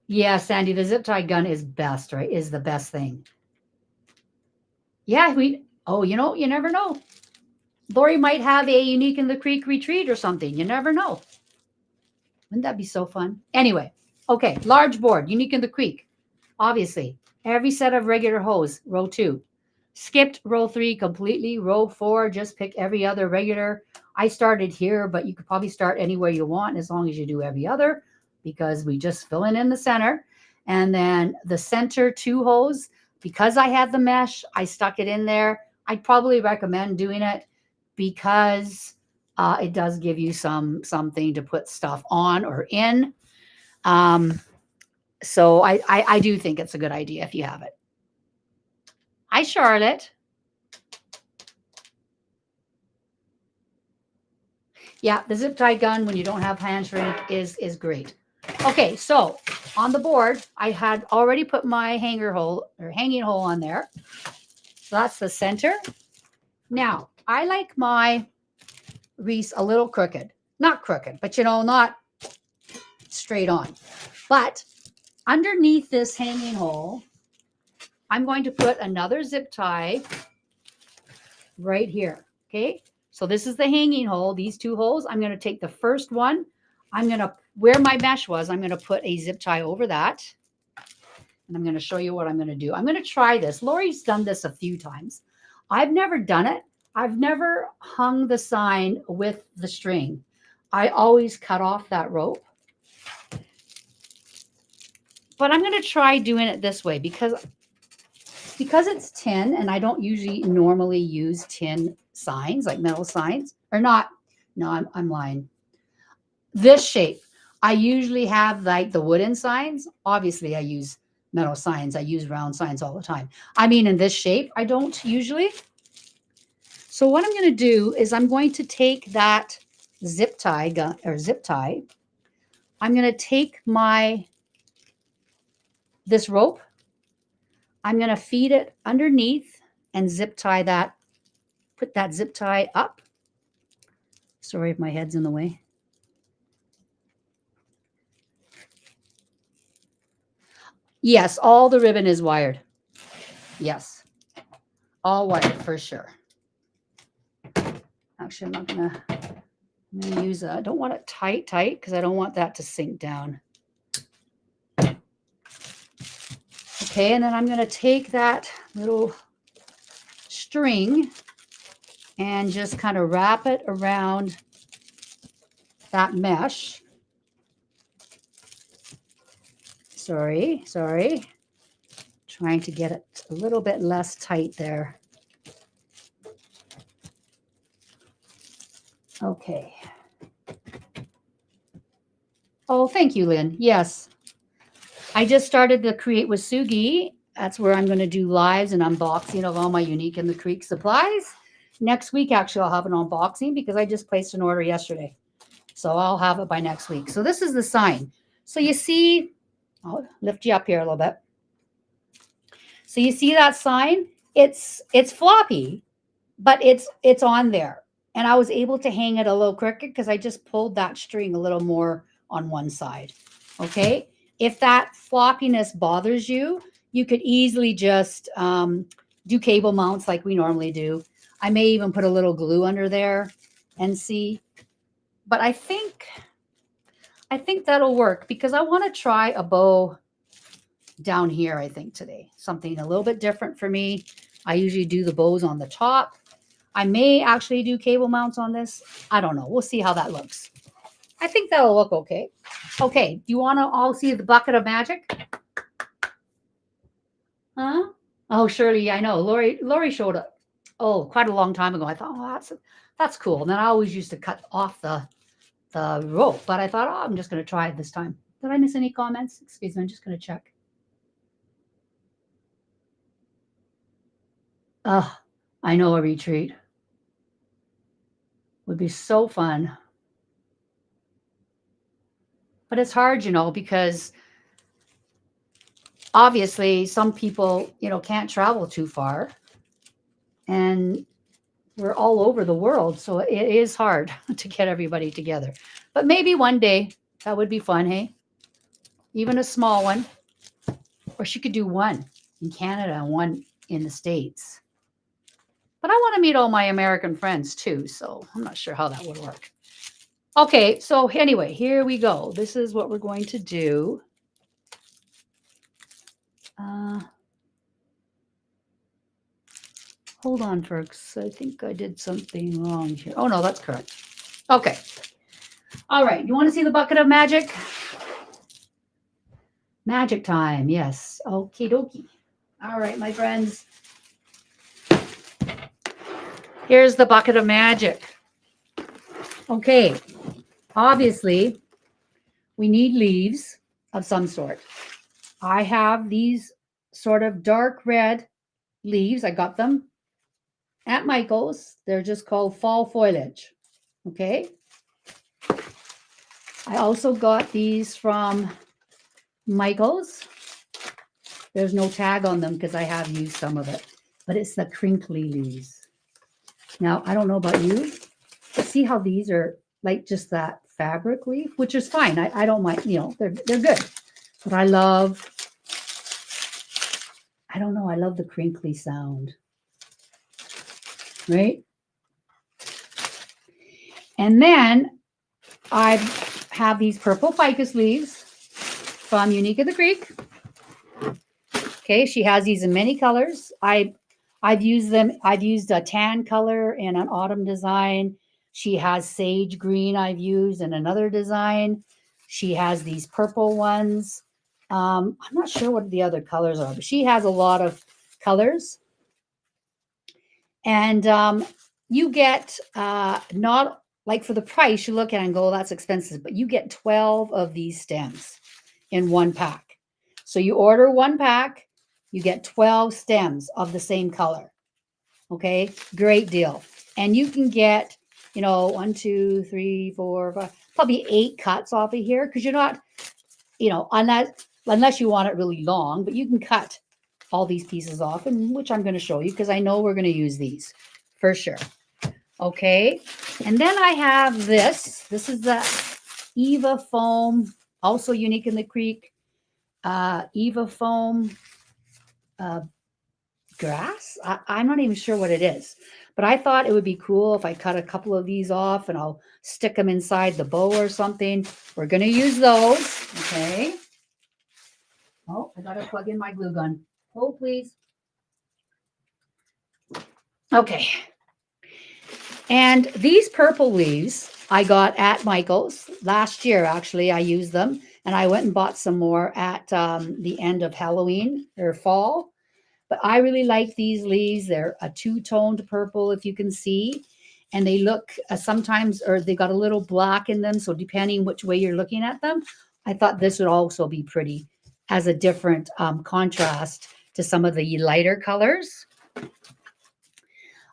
Yeah, Sandy, the zip tie gun is best, right? Is the best thing. Yeah, you never know. Lori might have a Unique in the Creek retreat or something. You never know. Wouldn't that be so fun? Anyway, okay, large board, Unique in the Creek. Obviously, every set of regular hose, row 2. Skipped row 3 completely. Row 4, just pick every other regular. I started here, but you could probably start anywhere you want as long as you do every other, because we just fill in the center. And then the center 2 hose, because I had the mesh, I stuck it in there. I'd probably recommend doing it because it does give you something to put stuff on or in. So I do think it's a good idea if you have it. Hi, Charlotte. Yeah, the zip tie gun when you don't have hand shrink is great. Okay, so on the board, I had already put my hanging hole on there. So that's the center. Now, I like my wreath a little crooked. Not crooked, but not straight on. But underneath this hanging hole, I'm going to put another zip tie right here. Okay, so this is the hanging hole. These 2 holes, I'm going to take the first one. I'm going to, where my mesh was, I'm going to put a zip tie over that. And I'm going to show you what I'm going to do. I'm going to try this. Lori's done this a few times. I've never done it. I've never hung the sign with the string. I always cut off that rope. But I'm going to try doing it this way because it's tin, and I don't usually normally use tin signs, like metal signs, or not. No, I'm lying. This shape, I usually have like the wooden signs. Obviously, I use metal signs. I use round signs all the time. I mean, in this shape, I don't usually. So what I'm going to do is I'm going to take that zip tie gun or zip tie. I'm going to take this rope. I'm going to feed it underneath and zip tie that. Put that zip tie up. Sorry if my head's in the way. Yes, all the ribbon is wired. Yes, all wired for sure. Actually, I'm gonna use I don't want it tight because I don't want that to sink down. Okay, and then I'm gonna take that little string and just kind of wrap it around that mesh. Sorry. Trying to get it a little bit less tight there. Okay. Oh, thank you, Lynn. Yes. I just started the Create with Sugi. That's where I'm going to do lives and unboxing of all my Unique in the Creek supplies. Next week, actually, I'll have an unboxing because I just placed an order yesterday. So I'll have it by next week. So this is the sign. So you see, I'll lift you up here a little bit. So you see that sign? It's floppy, but it's on there. And I was able to hang it a little crooked because I just pulled that string a little more on one side. Okay. If that floppiness bothers you, you could easily just do cable mounts like we normally do. I may even put a little glue under there and see. But I think that'll work because I want to try a bow down here, I think, today. Something a little bit different for me. I usually do the bows on the top. I may actually do cable mounts on this. I don't know. We'll see how that looks. I think that'll look okay. Okay, do you want to all see the bucket of magic? Huh? Oh, Shirley, I know. Lori showed up. Oh, quite a long time ago. I thought, oh, that's cool. And then I always used to cut off the rope, but I thought, oh, I'm just going to try it this time. Did I miss any comments? Excuse me, I'm just going to check. Oh, I know a retreat would be so fun. But it's hard, because obviously some people, you know, can't travel too far, and we're all over the world, so it is hard to get everybody together. But maybe one day that would be fun, hey? Even a small one. Or she could do one in Canada and one in the States. But I want to meet all my American friends too, so I'm not sure how that would work. Okay, so anyway, here we go. This is what we're going to do. Hold on, folks. I think I did something wrong here. Oh, no, that's correct. Okay. All right. You want to see the bucket of magic? Magic time. Yes. Okie dokie. All right, my friends. Here's the bucket of magic. Okay. Obviously, we need leaves of some sort. I have these sort of dark red leaves. I got them at Michael's. They're just called fall foliage. Okay. I also got these from Michael's. There's no tag on them because I have used some of it, but it's the crinkly leaves. Now, I don't know about you, but see how these are like just that fabric leaf, which is fine. I don't mind, you know, they're good. But I love, I don't know, I love the crinkly sound. Right? And then I have these purple ficus leaves from Unique of the Creek. Okay, she has these in many colors. I've used them. I've used a tan color in an autumn design. She has sage green I've used in another design. She has these purple ones. I'm not sure what the other colors are, but she has a lot of colors. And you get not like for the price, you look at it and go, that's expensive, but you get 12 of these stems in one pack. So you order one pack, you get 12 stems of the same color. Okay, great deal. And you can get, you know, 1, 2, 3, 4, 5, probably 8 cuts off of here because you're not, you know, unless you want it really long, but you can cut all these pieces off, and which I'm going to show you because I know we're going to use these for sure. Okay, and then I have this. This is the Eva foam, also Unique in the Creek. Eva foam grass. I'm not even sure what it is, but I thought it would be cool if I cut a couple of these off and I'll stick them inside the bow or something. We're going to use those. Okay. Oh, I got to plug in my glue gun. Hold, please. Okay. And these purple leaves I got at Michael's last year. Actually, I used them, and I went and bought some more at the end of Halloween or fall. But I really like these leaves. They're a two-toned purple, if you can see. And they look sometimes, or they got a little black in them. So depending which way you're looking at them, I thought this would also be pretty as a different contrast to some of the lighter colors.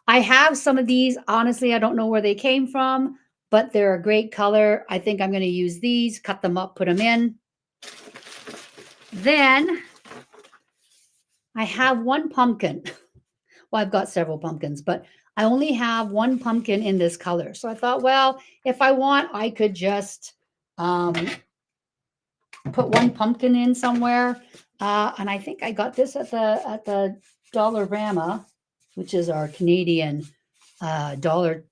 I have some of these. Honestly, I don't know where they came from, but they're a great color. I think I'm going to use these, cut them up, put them in. Then I have one pumpkin. Well, I've got several pumpkins, but I only have one pumpkin in this color. So I thought, well, if I want, I could just put one pumpkin in somewhere. And I think I got this at the Dollarama, which is our Canadian Dollar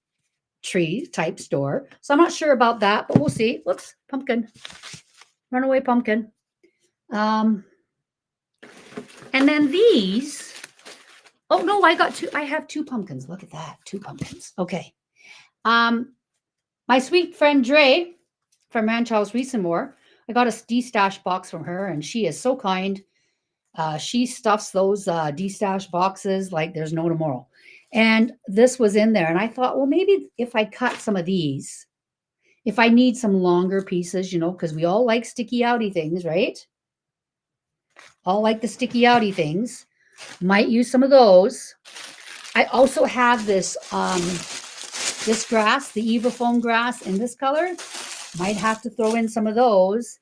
Tree type store. So I'm not sure about that, but we'll see. Whoops, pumpkin. Runaway pumpkin. And then these. Oh, no, I got two. I have 2 pumpkins. Look at that. 2 pumpkins. Okay. My sweet friend Dre from Ranch House Wreaths and More, I got a de-stash box from her, and she is so kind. She stuffs those de-stash boxes like there's no tomorrow. And this was in there. And I thought, well, maybe if I cut some of these, if I need some longer pieces, you know, because we all like sticky outy things, right? All like the sticky outy things. Might use some of those. I also have this this grass, the Eva foam grass in this color. Might have to throw in some of those.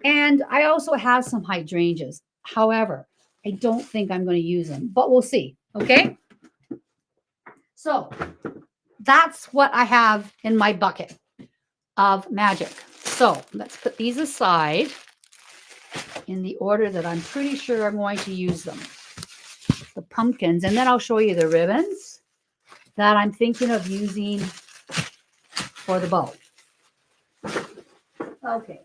And I also have some hydrangeas. However, I don't think I'm going to use them, but we'll see. Okay. So that's what I have in my bucket of magic. So let's put these aside in the order that I'm pretty sure I'm going to use them. The pumpkins, and then I'll show you the ribbons that I'm thinking of using for the bow. Okay,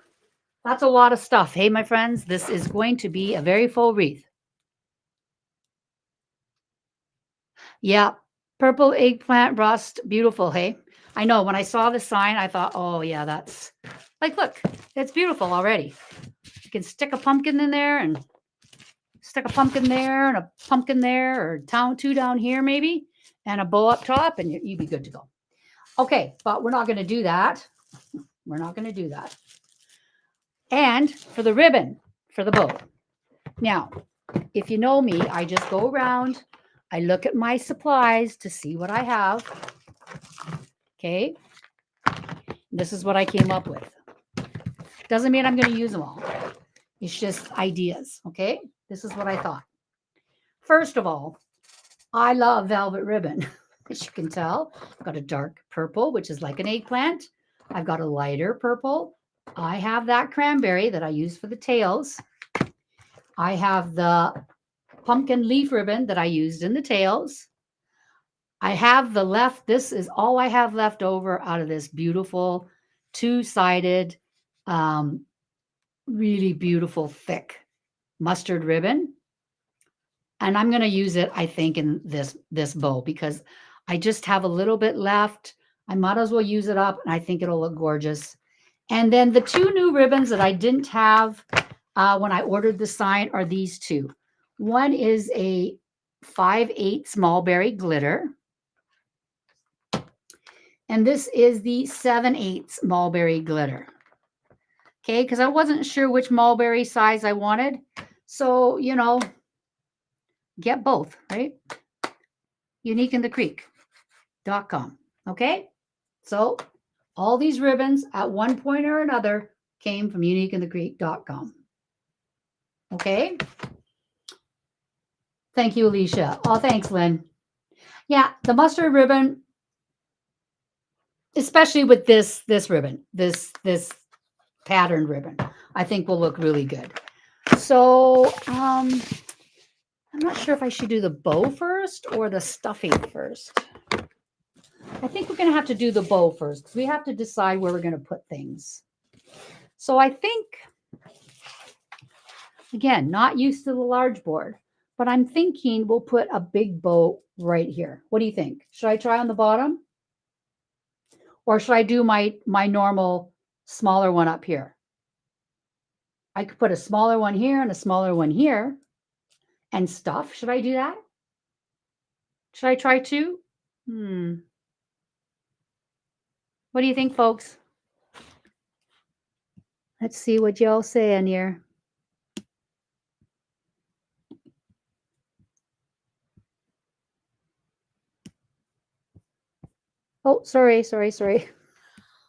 that's a lot of stuff. Hey, my friends, this is going to be a very full wreath. Yeah, purple eggplant rust, beautiful. Hey, I know when I saw the sign, I thought, oh yeah, that's like, look, it's beautiful already. You can stick a pumpkin in there and stick a pumpkin there and a pumpkin there, or two down here maybe, and a bow up top, and you'd be good to go. Okay, but we're not going to do that. We're not going to do that. And for the ribbon, for the bow. Now, if you know me, I just go around, I look at my supplies to see what I have. Okay. This is what I came up with. Doesn't mean I'm going to use them all. It's just ideas. Okay. This is what I thought. First of all, I love velvet ribbon. As you can tell, I've got a dark purple, which is like an eggplant. I've got a lighter purple. I have that cranberry that I use for the tails. I have the pumpkin leaf ribbon that I used in the tails. I have the left, this is all I have left over out of this beautiful two-sided, really beautiful, thick mustard ribbon. And I'm going to use it, I think, in this bow because I just have a little bit left. I might as well use it up, and I think it'll look gorgeous. And then the two new ribbons that I didn't have when I ordered the sign are these two. One is a 5/8 mulberry glitter. And this is the 7/8 mulberry glitter. Okay, because I wasn't sure which mulberry size I wanted. So, you know, get both, right? Uniqueinthecreek.com. Okay, so all these ribbons at one point or another came from uniqueinthecreek.com. Okay. Thank you, Alicia. Oh, thanks, Lynn. Yeah, the mustard ribbon, especially with this ribbon, this patterned ribbon, I think will look really good. So I'm not sure if I should do the bow first or the stuffing first. I think we're going to have to do the bow first because we have to decide where we're going to put things. So I think, again, not used to the large board, but I'm thinking we'll put a big bow right here. What do you think? Should I try on the bottom? Or should I do my normal smaller one up here? I could put a smaller one here and a smaller one here and stuff. Should I do that? Should I try two? What do you think, folks? Let's see what y'all say in here. Oh, sorry.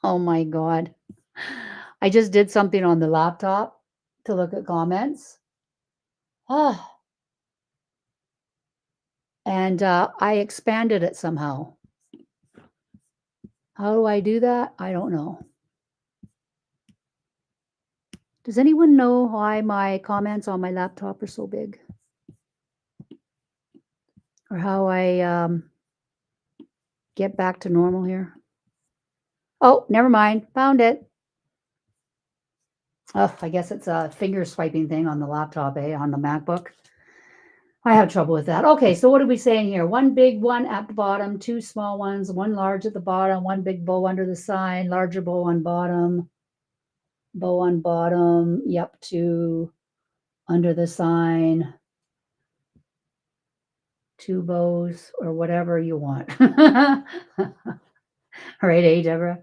Oh my God. I just did something on the laptop to look at comments. And I expanded it somehow. How do I do that? I don't know. Does anyone know why my comments on my laptop are so big? Or how I get back to normal here? Oh, never mind. Found it. Oh, I guess it's a finger swiping thing on the laptop, on the MacBook. I have trouble with that. Okay, so what are we saying here? One big one at the bottom, two small ones, one large at the bottom, one big bow under the sign, larger bow on bottom, yep, two under the sign, two bows, or whatever you want. All right, Deborah?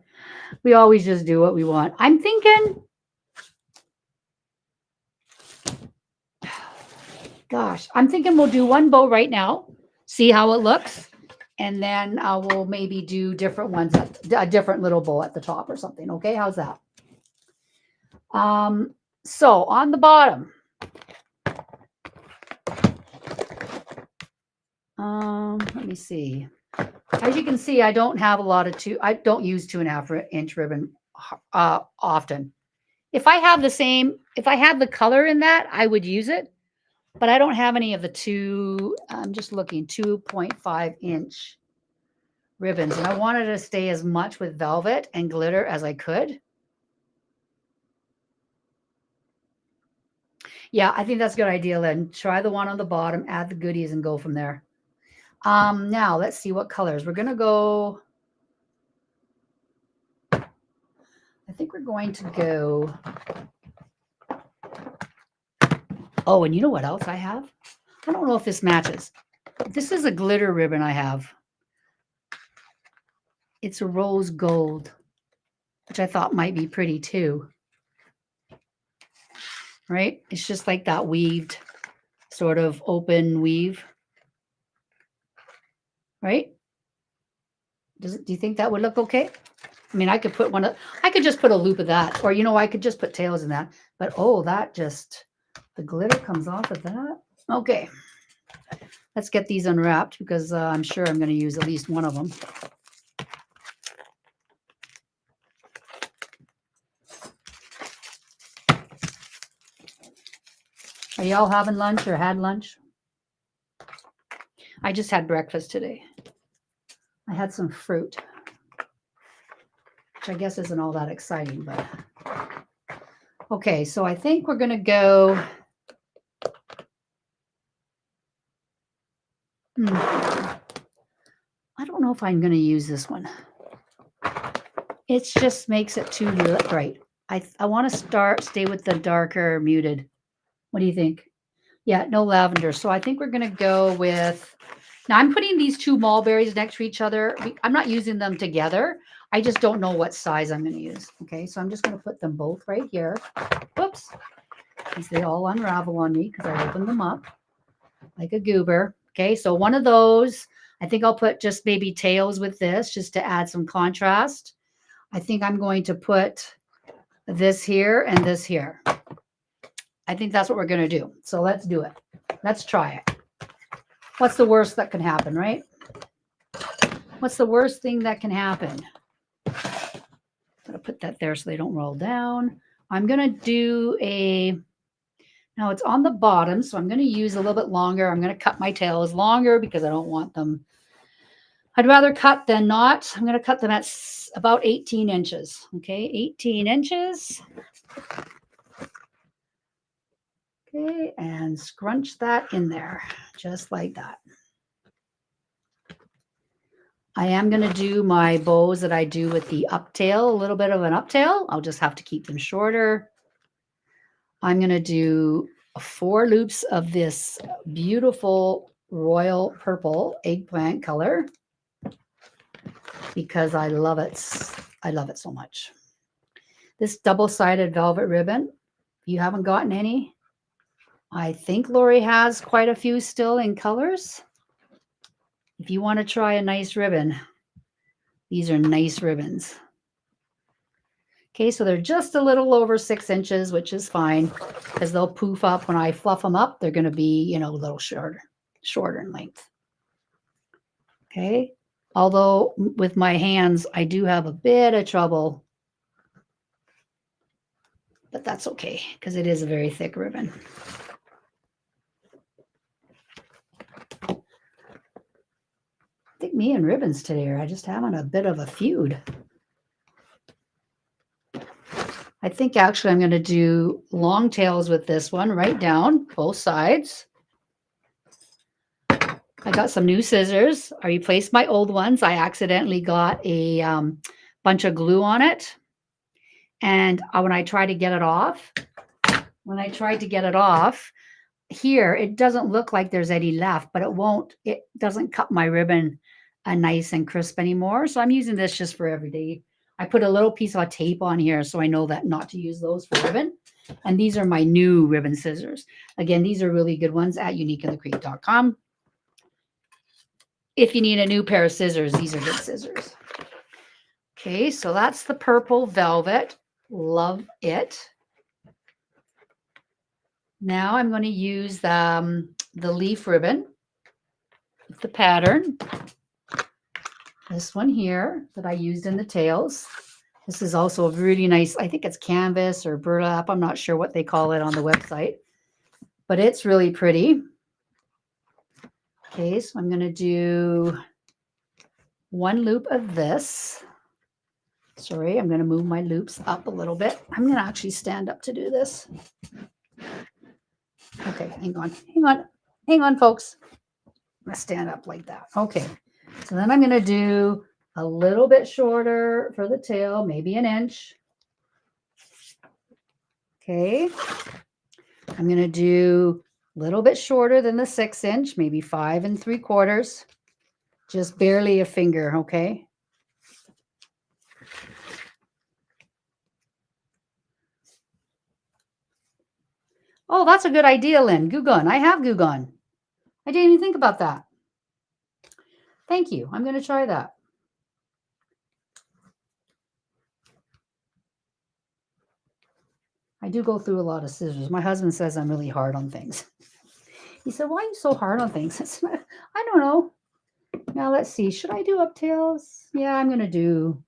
We always just do what we want. I'm thinking, gosh, I'm thinking we'll do one bow right now, see how it looks, and then we'll maybe do different ones, a different little bow at the top or something. Okay, how's that? So on the bottom, Let me see. As you can see, I don't have a lot of I don't use 2.5-inch ribbon often. If I have if I had the color in that, I would use it, but I don't have any of the I'm just looking, 2.5-inch ribbons, and I wanted to stay as much with velvet and glitter as I could. Yeah, I think that's a good idea, Lynn. Try the one on the bottom, add the goodies, and go from there. Now let's see what colors. We're going to go, I think we're going to go, oh, and you know what else I have? I don't know if this matches. This is a glitter ribbon I have. It's a rose gold, which I thought might be pretty too. Right? It's just like that weaved, sort of open weave. Right? Do you think that would look okay? I mean, I could put I could just put a loop of that, or, you know, I could just put tails in that. But, oh, the glitter comes off of that. Okay. Let's get these unwrapped because I'm sure I'm going to use at least one of them. Are y'all having lunch or had lunch? I just had breakfast today. I had some fruit, which I guess isn't all that exciting, but okay. So I think we're going to go. I don't know if I'm going to use this one. It just makes it too bright. I want to stay with the darker muted. What do you think? Yeah, no lavender. So I think we're going to go with, now I'm putting these two mulberries next to each other. I'm not using them together. I just don't know what size I'm going to use. Okay, so I'm just going to put them both right here. Whoops. Because they all unravel on me because I opened them up like a goober. Okay, so one of those, I think I'll put just maybe tails with this just to add some contrast. I think I'm going to put this here and this here. I think that's what we're going to do. So let's do it. Let's try it. What's the worst that can happen, right? What's the worst thing that can happen? I'm going to put that there so they don't roll down. I'm going to do now it's on the bottom, so I'm going to use a little bit longer. I'm going to cut my tails longer because I don't want them. I'd rather cut than not. I'm going to cut them at about 18 inches. Okay, 18 inches. Okay, and scrunch that in there, just like that. I am going to do my bows that I do with the uptail, a little bit of an uptail. I'll just have to keep them shorter. I'm going to do 4 loops of this beautiful royal purple eggplant color because I love it. I love it so much. This double-sided velvet ribbon, if you haven't gotten any, I think Lori has quite a few still in colors. If you want to try a nice ribbon, these are nice ribbons. Okay, so they're just a little over 6 inches, which is fine because they'll poof up when I fluff them up. They're going to be, you know, a little shorter in length. Okay, although with my hands, I do have a bit of trouble, but that's okay because it is a very thick ribbon. I think me and ribbons today are just having a bit of a feud. I think actually I'm going to do long tails with this one right down both sides. I got some new scissors. I replaced my old ones. I accidentally got a bunch of glue on it. And when I tried to get it off, here, it doesn't look like there's any left, but it doesn't cut my ribbon nice and crisp anymore. So I'm using this just for every day. I put a little piece of tape on here so I know that not to use those for ribbon. And these are my new ribbon scissors. Again, these are really good ones at uniqueinthecreek.com. If you need a new pair of scissors, these are good scissors. Okay, so that's the purple velvet. Love it. Now I'm going to use the leaf ribbon. the pattern. This one here that I used in the tails. This is also a really nice, I think it's canvas or burlap. I'm not sure what they call it on the website, but it's really pretty. Okay, so I'm going to do one loop of this. Sorry, I'm going to move my loops up a little bit. I'm going to actually stand up to do this. Okay, hang on, folks. I'm going to stand up like that. Okay, so then I'm going to do a little bit shorter for the tail, maybe an inch. Okay, I'm going to do a little bit shorter than the 6-inch, maybe 5 3/4, just barely a finger. Okay. Oh, that's a good idea, Lynn. Goo gun. I have goo gun. I didn't even think about that. Thank you. I'm going to try that. I do go through a lot of scissors. My husband says I'm really hard on things. He said, why are you so hard on things? I said, I don't know. Now let's see. Should I do uptails? Yeah, I'm going to do.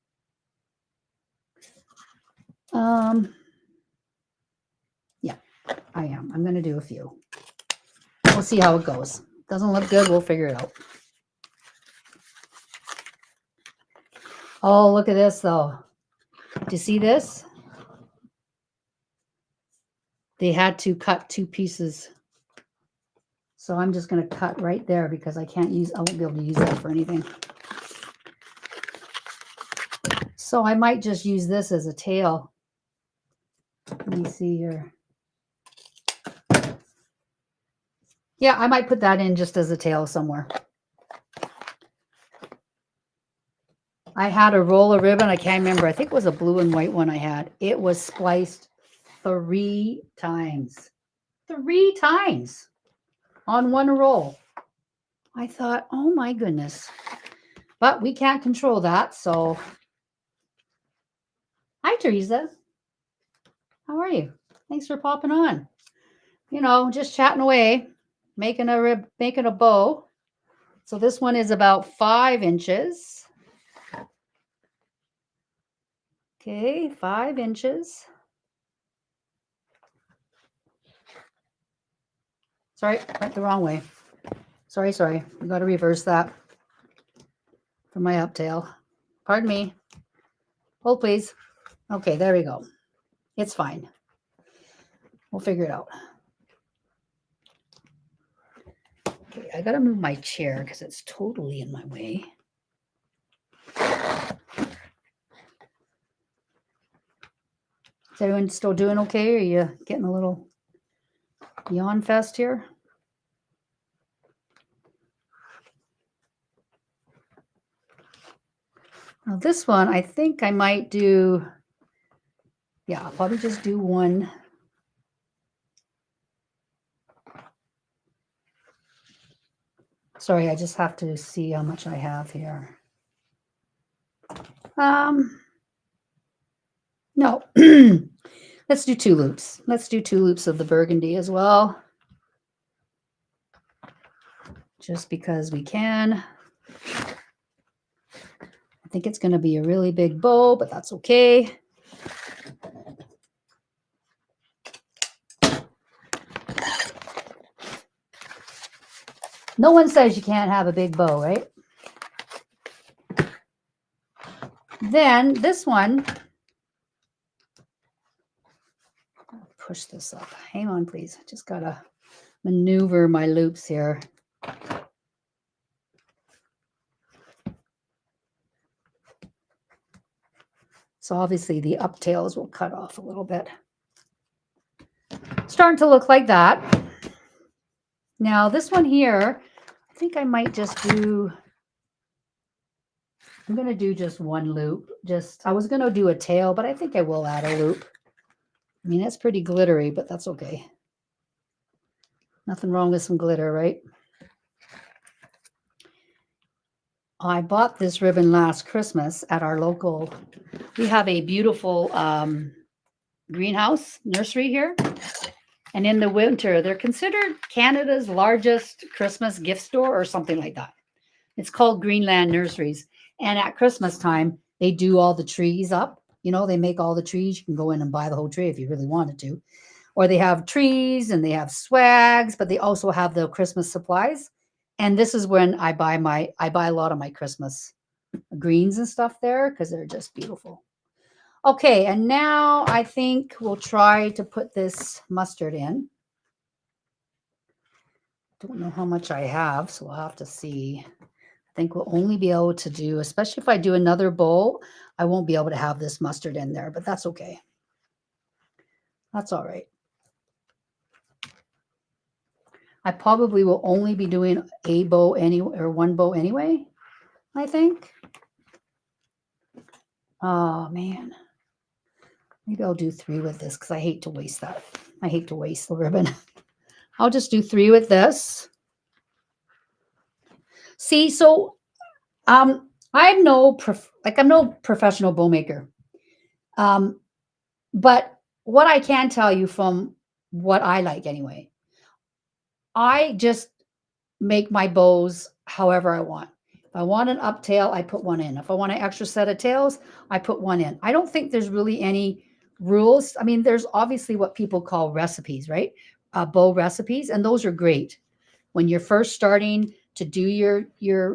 Yeah, I am. I'm going to do a few. We'll see how it goes. Doesn't look good. We'll figure it out. Oh, look at this though. Do you see this? They had to cut 2 pieces. So I'm just going to cut right there because I won't be able to use that for anything. So I might just use this as a tail. Let me see here. Yeah, I might put that in just as a tail somewhere. I had a roll of ribbon. I can't remember. I think it was a blue and white one I had. It was spliced 3 times. 3 times on one roll. I thought, oh my goodness. But we can't control that, so. Hi, Teresa. How are you? Thanks for popping on. You know, just chatting away, making a bow. So this one is about 5 inches. Okay, 5 inches. Sorry, went the wrong way. Sorry. We got to reverse that for my uptail. Pardon me. Hold, please. Okay, there we go. It's fine. We'll figure it out. Okay, I got to move my chair because it's totally in my way. Is everyone still doing okay? Are you getting a little yawn fest here? Now this one, I think I might do, yeah, I'll probably just do one. Sorry, I just have to see how much I have here. No, let's do 2 loops. Let's do 2 loops of the burgundy as well. Just because we can. I think it's going to be a really big bow, but that's okay. No one says you can't have a big bow, right? Then this one, I'll push this up. Hang on, please. I just got to maneuver my loops here. So obviously the uptails will cut off a little bit. Starting to look like that. Now this one here, I think I might just do, I'm going to do just 1 loop. I was going to do a tail, but I think I will add a loop. I mean, it's pretty glittery, but that's okay. Nothing wrong with some glitter, right? I bought this ribbon last Christmas at our local. We have a beautiful greenhouse nursery here. And in the winter, they're considered Canada's largest Christmas gift store or something like that. It's called Greenland Nurseries. And at Christmas time, they do all the trees up. You know, they make all the trees. You can go in and buy the whole tree if you really wanted to. Or they have trees and they have swags, but they also have the Christmas supplies. And this is when I buy a lot of my Christmas greens and stuff there because they're just beautiful. Okay, and now I think we'll try to put this mustard in. Don't know how much I have, so we'll have to see. I think we'll only be able to do, especially if I do another bowl, I won't be able to have this mustard in there, but that's okay. That's all right. I probably will only be doing a bow anyway, or one bow anyway, I think. Oh, man. Maybe I'll do 3 with this because I hate to waste that. I hate to waste the ribbon. I'll just do 3 with this. See, so I'm no professional bow maker. But what I can tell you from what I like anyway, I just make my bows however I want. If I want an up tail, I put one in. If I want an extra set of tails, I put one in. I don't think there's really any rules. I mean, there's obviously what people call recipes, right? Bow recipes, and those are great. When you're first starting to do your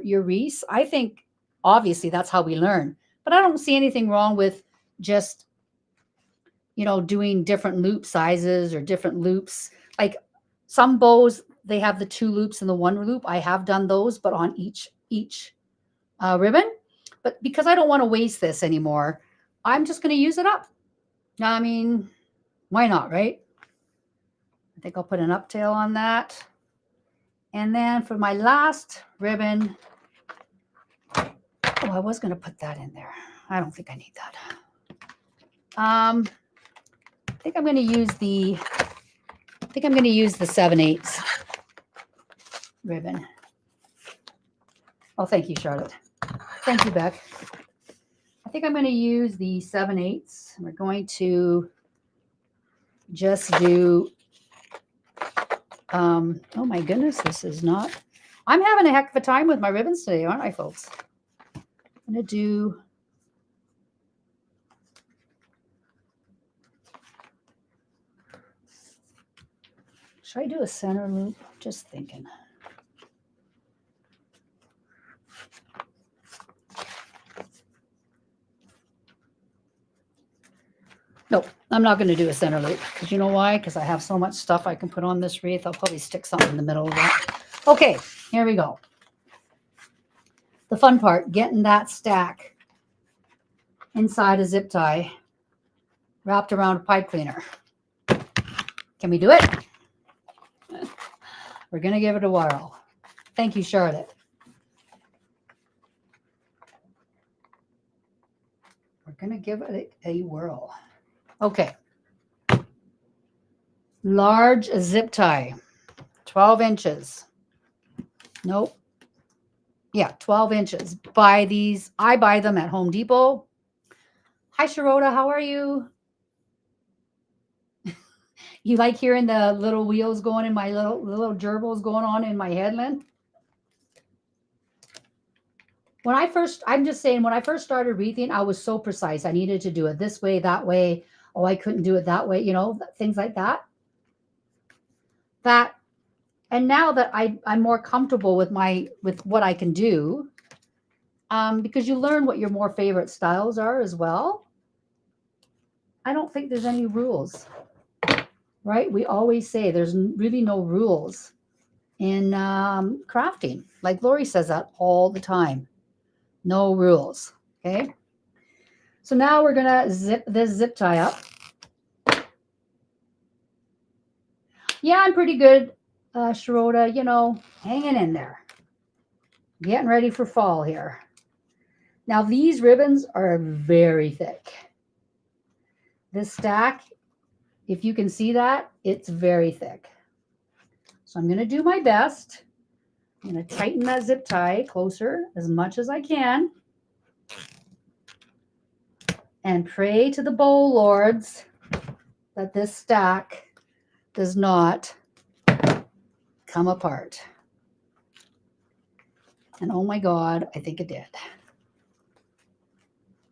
wreaths, I think obviously that's how we learn. But I don't see anything wrong with just, you know, doing different loop sizes or different loops. Like some bows, they have the 2 loops and the 1 loop. I have done those, but on each ribbon. But because I don't want to waste this anymore, I'm just going to use it up. I mean, why not, right? I think I'll put an up tail on that. And then for my last ribbon, oh, I was going to put that in there. I don't think I need that. I think I'm going to use the 7/8 ribbon. Oh, thank you, Charlotte. Thank you, Beck. I think I'm going to use the 7/8. We're going to just do, oh my goodness, this is not, I'm having a heck of a time with my ribbons today, aren't I, folks? I'm going to do, should I do a center loop? Just thinking. Nope, I'm not going to do a center loop because you know why? Because I have so much stuff I can put on this wreath. I'll probably stick something in the middle of that. Okay, here we go. The fun part, getting that stack inside a zip tie wrapped around a pipe cleaner. Can we do it? We're going to give it a whirl. Thank you, Charlotte. We're going to give it a whirl. Okay. Large zip tie, 12 inches. Nope. Yeah, 12 inches. Buy these. I buy them at Home Depot. Hi, Sharota. How are you? You like hearing the little wheels going in my little gerbils going on in my head, Lynn? I'm just saying, when I first started wreathing, I was so precise. I needed to do it this way, that way. Oh, I couldn't do it that way, you know, things like that. And now that I'm more comfortable with what I can do, because you learn what your more favorite styles are as well. I don't think there's any rules, right? We always say there's really no rules in crafting. Like Lori says that all the time. No rules, okay? So now we're going to zip this zip tie up. Yeah, I'm pretty good, Sharota, you know, hanging in there. Getting ready for fall here. Now, these ribbons are very thick. This stack, if you can see that, it's very thick. So I'm going to do my best. I'm going to tighten that zip tie closer as much as I can. And pray to the bowl lords that this stack does not come apart. And oh my God, I think it did.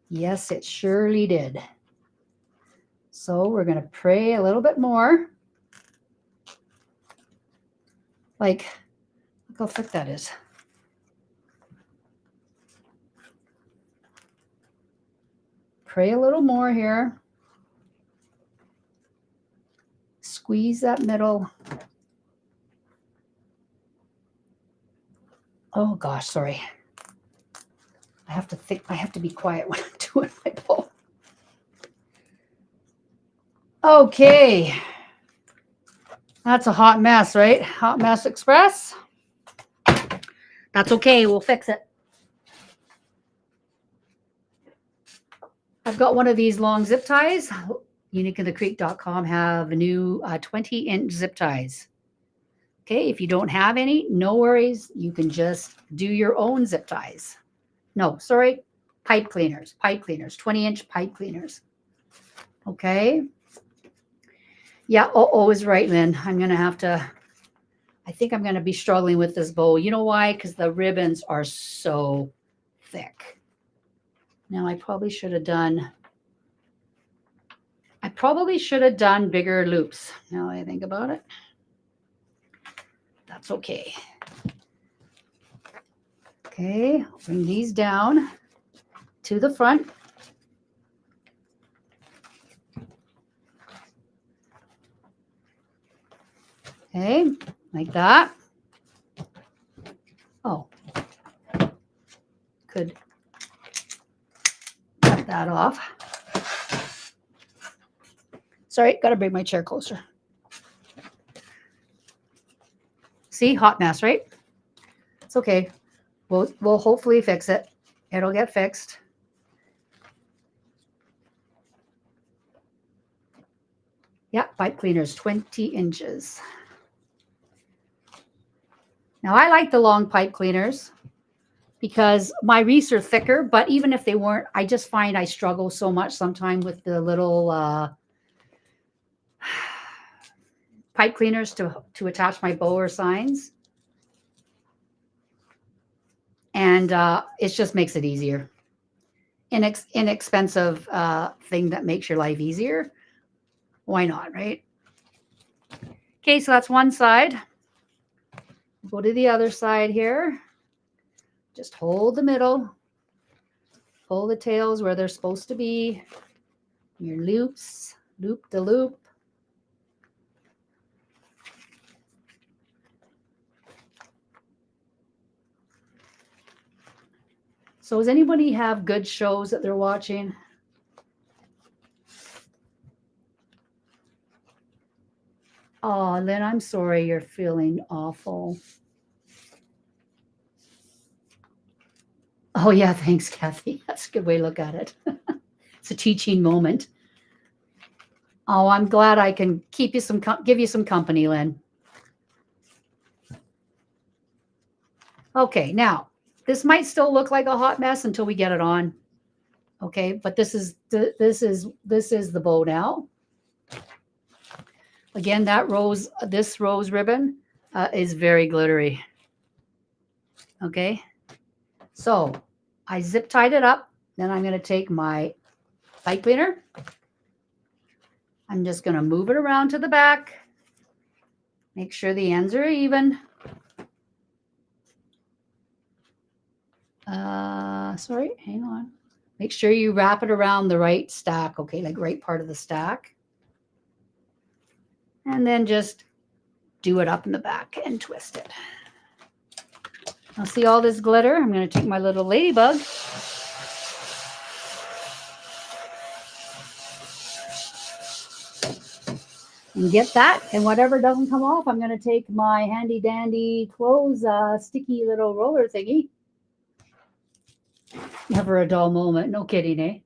Yes, it surely did. So we're going to pray a little bit more. Like, look how thick that is. Pray a little more here. Squeeze that middle. Oh gosh, sorry. I have to be quiet when I'm doing my bowl. Okay. That's a hot mess, right? Hot mess express. That's okay, we'll fix it. I've got one of these long zip ties. uniqueinthecreek.com have new 20-inch zip ties. Okay, if you don't have any, no worries. You can just do your own zip ties. No, sorry, pipe cleaners, 20-inch pipe cleaners. Okay. Yeah, oh is right, Lynn. I'm going to have to, I think I'm going to be struggling with this bow. You know why? Because the ribbons are so thick. Now, I probably should have done bigger loops. Now I think about it. That's okay. Okay, bring these down to the front. Okay, like that. Oh, could cut that off. Sorry, got to bring my chair closer. See, hot mess, right? It's okay. We'll hopefully fix it. It'll get fixed. Yeah, pipe cleaners, 20 inches. Now, I like the long pipe cleaners because my wreaths are thicker, but even if they weren't, I just find I struggle so much sometimes with the little pipe cleaners to attach my bow or signs. And it just makes it easier. Inexpensive thing that makes your life easier. Why not, right? Okay, so that's one side. Go to the other side here. Just hold the middle. Pull the tails where they're supposed to be. Your loops, loop the loop. So does anybody have good shows that they're watching? Oh, Lynn, I'm sorry you're feeling awful. Oh, yeah, thanks, Kathy. That's a good way to look at it. It's a teaching moment. Oh, I'm glad I can give you some company, Lynn. Okay, now, this might still look like a hot mess until we get it on. Okay, but this is the bow now. Again, this rose ribbon is very glittery. Okay, so I zip tied it up. Then I'm going to take my pipe cleaner. I'm just going to move it around to the back. Make sure the ends are even. Sorry, hang on. Make sure you wrap it around the right stack, okay, like right part of the stack. And then just do it up in the back and twist it. Now see all this glitter? I'm going to take my little ladybug. And get that. And whatever doesn't come off, I'm going to take my handy dandy clothes sticky little roller thingy. Never a dull moment. No kidding, eh?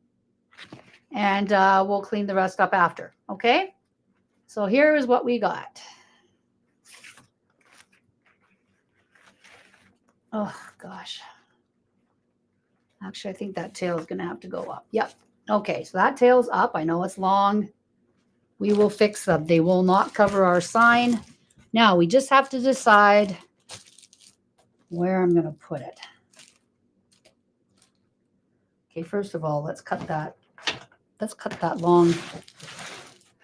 And we'll clean the rest up after. Okay? So here is what we got. Oh, gosh. Actually, I think that tail is going to have to go up. Yep. Okay, so that tail's up. I know it's long. We will fix them. They will not cover our sign. Now, we just have to decide where I'm going to put it. Okay, first of all, let's cut that long.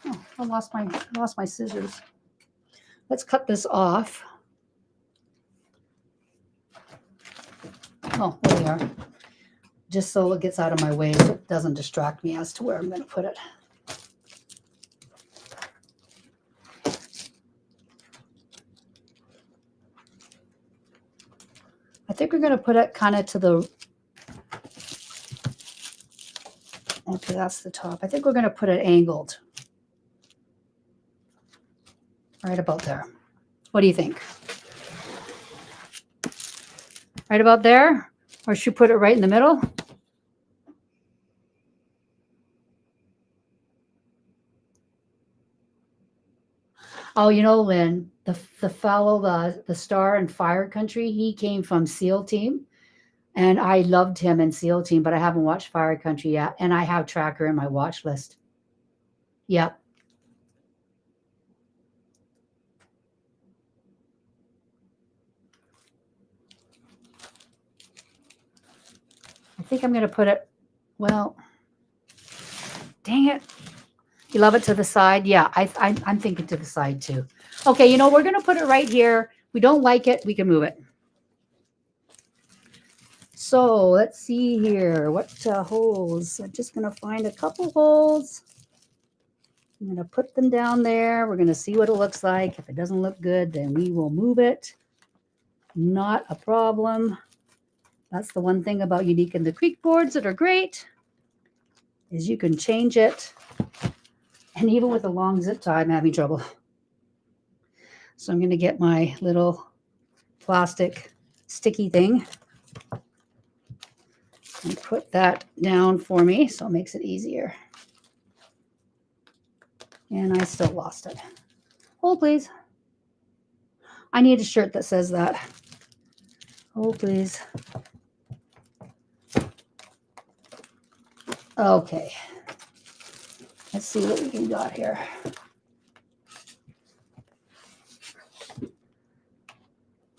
Oh, I lost my scissors. Let's cut this off. Oh, there we are. Just so it gets out of my way, so it doesn't distract me as to where I'm going to put it. I think we're going to put it kind of to the, okay, that's the top. I think we're going to put it angled. Right about there. What do you think? Right about there? Or should we put it right in the middle? Oh, you know, Lynn, the fellow, the star in Fire Country, he came from SEAL Team. And I loved him in SEAL Team, but I haven't watched Fire Country yet. And I have Tracker in my watch list. Yep. I think I'm going to put it, well, dang it. You love it to the side? Yeah, I'm thinking to the side too. Okay, you know, we're going to put it right here. We don't like it, we can move it. So let's see here. What holes? I'm just going to find a couple holes. I'm going to put them down there. We're going to see what it looks like. If it doesn't look good, then we will move it. Not a problem. That's the one thing about Unique and the Creek boards that are great, is you can change it. And even with a long zip tie, I'm having trouble. So I'm going to get my little plastic sticky thing and put that down for me so it makes it easier. And I still lost it. Hold, please. I need a shirt that says that. Hold, please. Okay. Let's see what we can got here.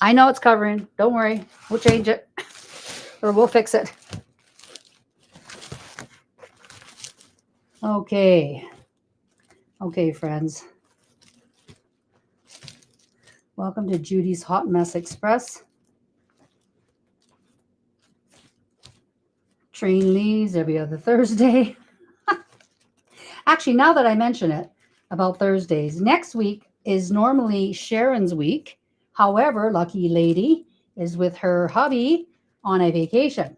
I know it's covering. Don't worry. We'll change it. Or we'll fix it. Okay. Okay, friends. Welcome to Judy's Hot Mess Express. Train leaves every other Thursday. Actually, now that I mention it about Thursdays, next week is normally Sharon's week. However, lucky lady is with her hubby on a vacation.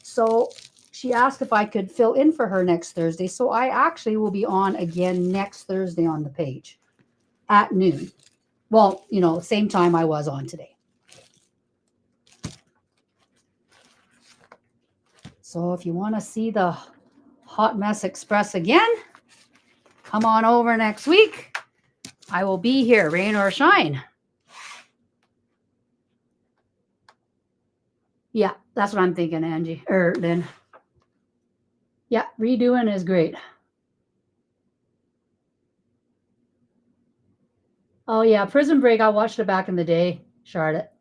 So she asked if I could fill in for her next Thursday. So I actually will be on again next Thursday on the page at noon. Well, you know, same time I was on today. So if you want to see the Hot Mess Express again, come on over next week. I will be here, rain or shine. Yeah, that's what I'm thinking, Angie, or Lynn. Yeah, redoing is great. Oh yeah, Prison Break, I watched it back in the day, Charlotte.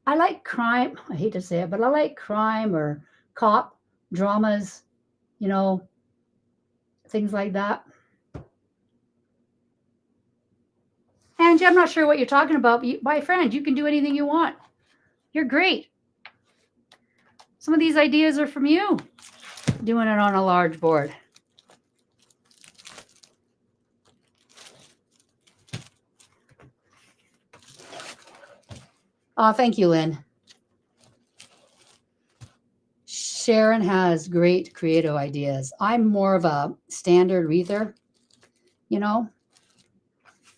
I like crime. I hate to say it, but I like crime or cop dramas, you know, things like that. Angie, I'm not sure what you're talking about. My friend, you can do anything you want. You're great. Some of these ideas are from you, doing it on a large board. Oh, thank you, Lynn. Sharon has great creative ideas. I'm more of a standard wreather, you know.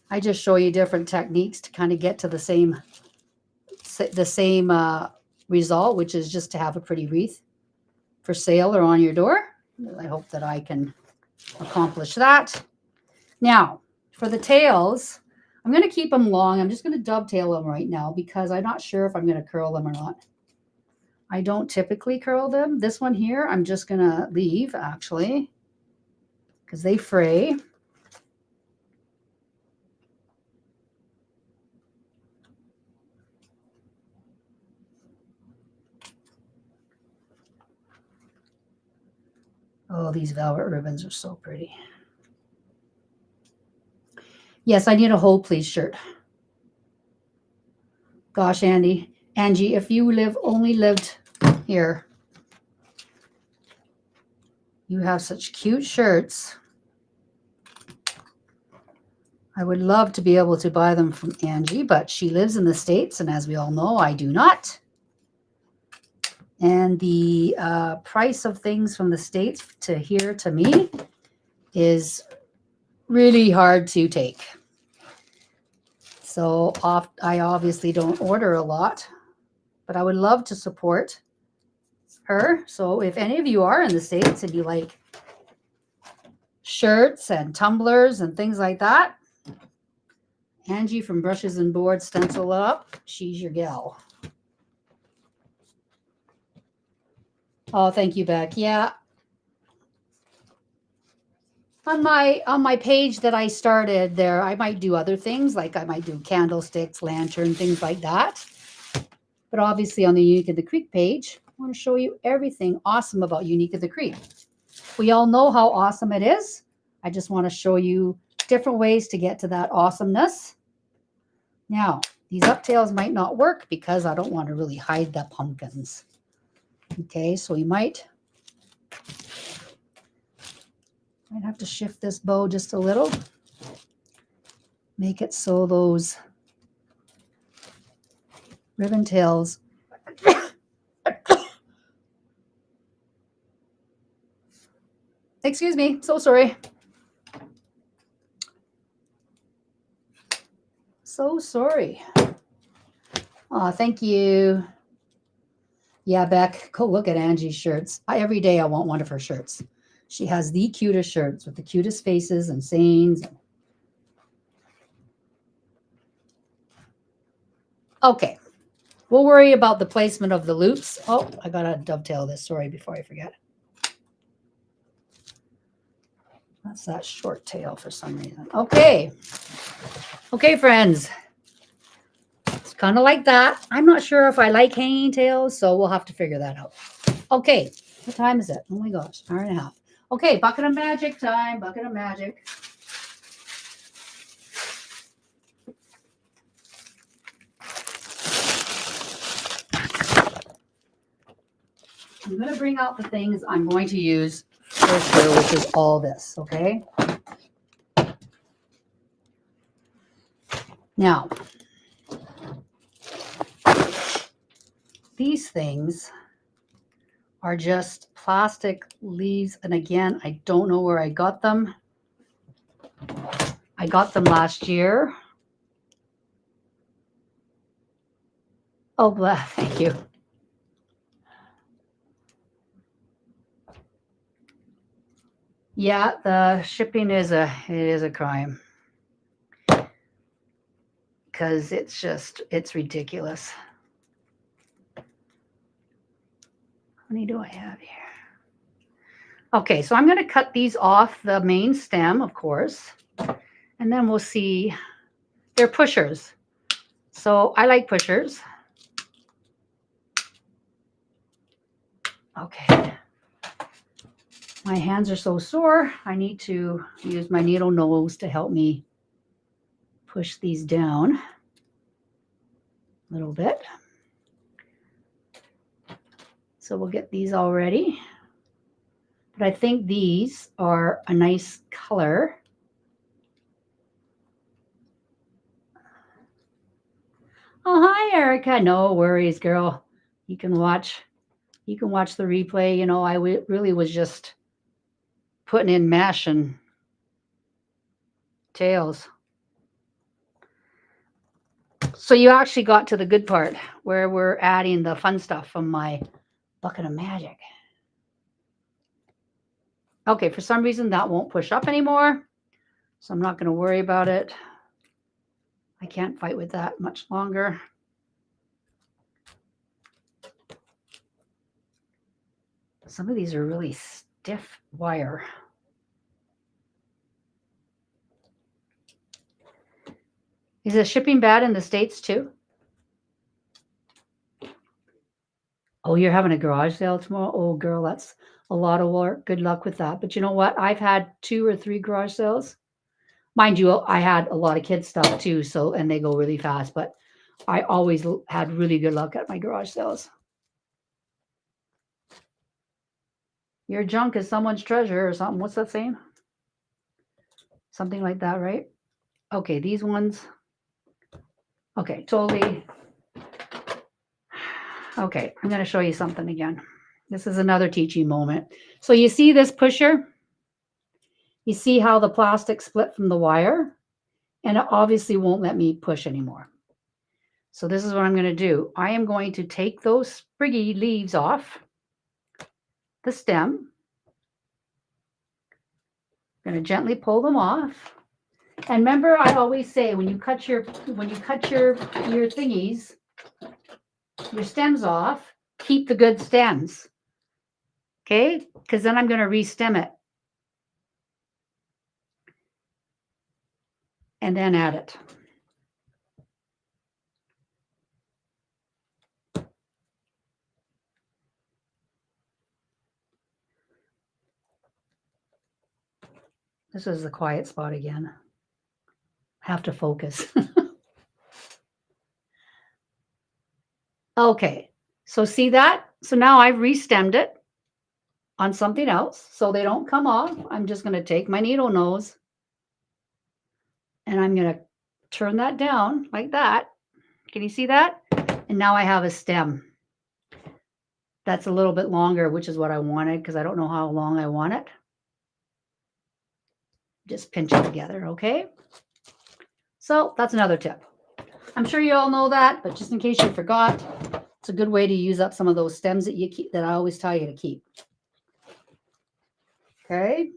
I just show you different techniques to kind of get to the same result, which is just to have a pretty wreath for sale or on your door. I hope that I can accomplish that. Now, for the tails, I'm going to keep them long. I'm just going to dovetail them right now because I'm not sure if I'm going to curl them or not. I don't typically curl them. This one here, I'm just going to leave, actually, because they fray. Oh, these velvet ribbons are so pretty. Yes, I need a hold please shirt. Gosh, Angie, if you only lived here, you have such cute shirts. I would love to be able to buy them from Angie, but she lives in the States, and as we all know, I do not. And the price of things from the States to here to me is really hard to take. So I obviously don't order a lot, but I would love to support her. So if any of you are in the States and you like shirts and tumblers and things like that, Angie from Brushes and Boards Stencil Up, she's your gal. Oh, thank you, Beck. Yeah. On my page that I started there, I might do other things, like I might do candlesticks, lantern, things like that. But obviously on the Unique of the Creek page, I want to show you everything awesome about Unique of the Creek. We all know how awesome it is. I just want to show you different ways to get to that awesomeness. Now, these uptails might not work because I don't want to really hide the pumpkins. Okay, so we might have to shift this bow just a little. Make it so those ribbon tails excuse me, so sorry. So sorry. Oh, thank you. Yeah, Beck, go look at Angie's shirts. Every day I want one of her shirts. She has the cutest shirts with the cutest faces and sayings. Okay, we'll worry about the placement of the loops. Oh, I gotta dovetail this, sorry, before I forget. That's that short tail for some reason. Okay. Okay, friends. It's kind of like that. I'm not sure if I like hanging tails, so we'll have to figure that out. Okay, what time is it? Oh my gosh, hour and a half. Okay, bucket of magic time, bucket of magic. I'm going to bring out the things I'm going to use first here, which is all this, okay? Now, these things are just plastic leaves, and again, I don't know where I got them. I got them last year. Oh, thank you. Yeah, the shipping is a crime because it's ridiculous. How many do I have here? Okay, so I'm going to cut these off the main stem, of course, and then we'll see. They're pushers, so I like pushers. Okay. My hands are so sore, I need to use my needle nose to help me push these down a little bit. So we'll get these all ready. But I think these are a nice color. Oh, hi, Erica. No worries, girl. You can watch the replay. You know, I really was just putting in mesh and tails. So you actually got to the good part where we're adding the fun stuff from my bucket of magic. Okay, for some reason that won't push up anymore, so I'm not going to worry about it. I can't fight with that much longer. Some of these are really stiff wire. Is the shipping bad in the States too? Oh, you're having a garage sale tomorrow? Oh, girl, that's a lot of work. Good luck with that. But you know what? I've had 2 or 3 garage sales. Mind you, I had a lot of kids stuff too, so and they go really fast, but I always had really good luck at my garage sales. Your junk is someone's treasure or something. What's that saying? Something like that, right? Okay, these ones. Okay, totally. Okay, I'm going to show you something again. This is another teaching moment. So you see this pusher? You see how the plastic split from the wire? And it obviously won't let me push anymore. So this is what I'm going to do. I am going to take those spriggy leaves off the stem. I'm going to gently pull them off. And remember, I always say when you cut your thingies, your stems off, keep the good stems. Okay? Because then I'm going to re-stem it. And then add it. This is the quiet spot again. I have to focus. Okay, so see that? So now I've re-stemmed it on something else so they don't come off. I'm just going to take my needle nose and I'm going to turn that down like that. Can you see that? And now I have a stem. That's a little bit longer, which is what I wanted because I don't know how long I want it. Just pinch it together, okay? So that's another tip. I'm sure you all know that, but just in case you forgot, it's a good way to use up some of those stems that you keep, that I always tell you to keep. Okay.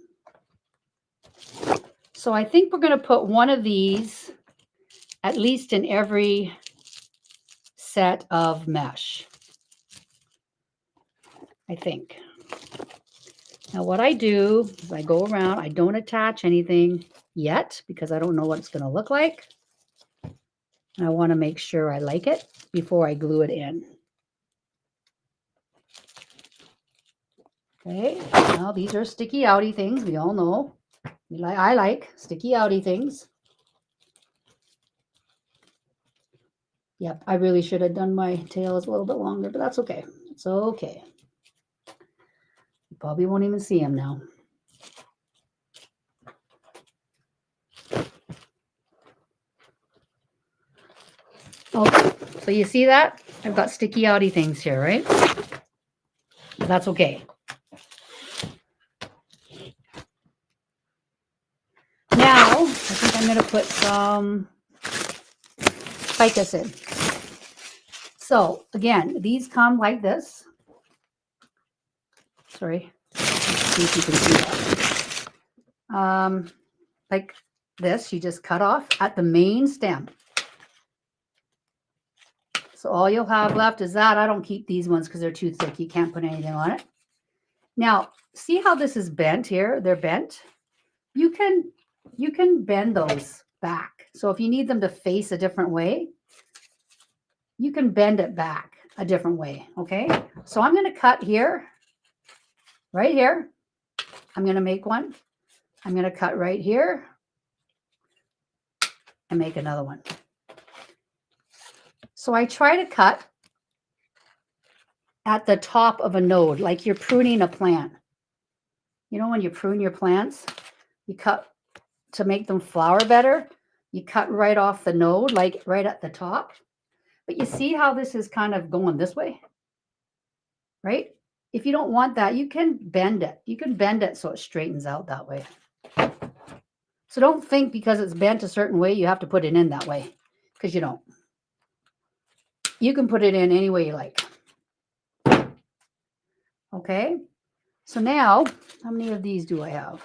So I think we're going to put one of these at least in every set of mesh. I think. Now what I do is I go around, I don't attach anything yet because I don't know what it's going to look like. And I want to make sure I like it before I glue it in. Okay, now these are sticky outy things. We all know. I like sticky outy things. Yep, I really should have done my tails a little bit longer, but that's okay. It's okay. You probably won't even see them now. Okay, so you see that? I've got sticky outy things here, right? That's okay. Now, I think I'm going to put some ficus in. So, again, these come like this. Sorry. See if you can see that. Like this, you just cut off at the main stem. So all you'll have left is that. I don't keep these ones because they're too thick. You can't put anything on it. Now, see how this is bent here? They're bent. You can bend those back. So if you need them to face a different way, you can bend it back a different way, okay? So I'm going to cut here, right here. I'm going to make one. I'm going to cut right here and make another one. So I try to cut at the top of a node, like you're pruning a plant. You know when you prune your plants, you cut to make them flower better. You cut right off the node, like right at the top. But you see how this is kind of going this way, right? If you don't want that, you can bend it. You can bend it so it straightens out that way. So don't think because it's bent a certain way, you have to put it in that way, because you don't. You can put it in any way you like. Okay, so now, how many of these do I have?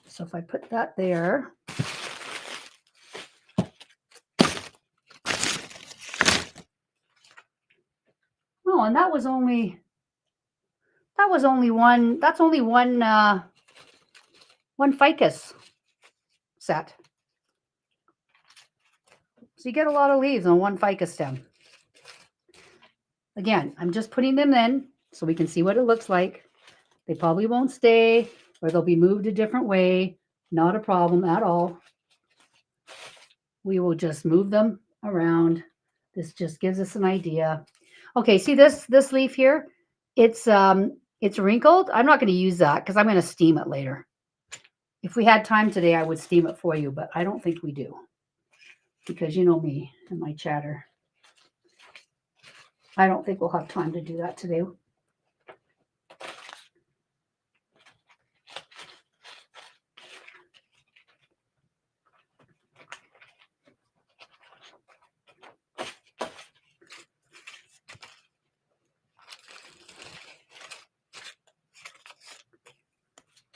So if I put that there, oh, and that was only one, that's only one ficus set. So you get a lot of leaves on one ficus stem. Again, I'm just putting them in so we can see what it looks like. They probably won't stay, or they'll be moved a different way. Not a problem at all. We will just move them around. This just gives us an idea. Okay, see this leaf here? It's wrinkled. I'm not going to use that because I'm going to steam it later. If we had time today, I would steam it for you, but I don't think we do because you know me and my chatter. I don't think we'll have time to do that today.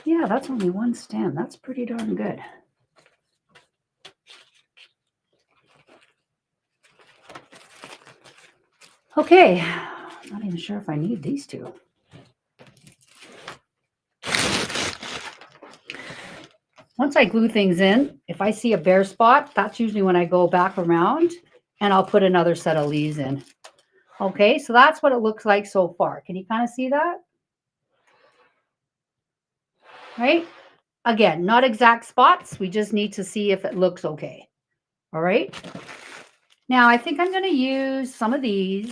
Yeah, that's only one stem. That's pretty darn good. Okay, I'm not even sure if I need these two. Once I glue things in, if I see a bare spot, that's usually when I go back around and I'll put another set of leaves in. Okay, so that's what it looks like so far. Can you kind of see that? Right? Again, not exact spots. We just need to see if it looks okay. All right. Now, I think I'm going to use some of these.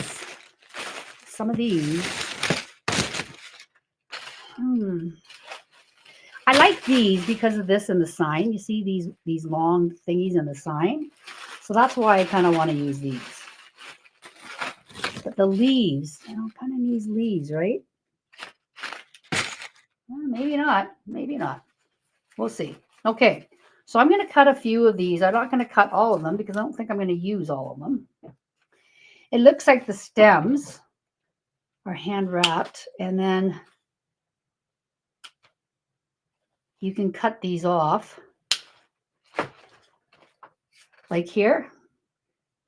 I like these because of this in the sign. You see these long thingies in the sign. So that's why I kind of want to use these. But the leaves, kind of needs leaves, right? Well, maybe not. Maybe not. We'll see. Okay. So I'm going to cut a few of these. I'm not going to cut all of them because I don't think I'm going to use all of them. It looks like the stems are hand wrapped, and then you can cut these off. Like here,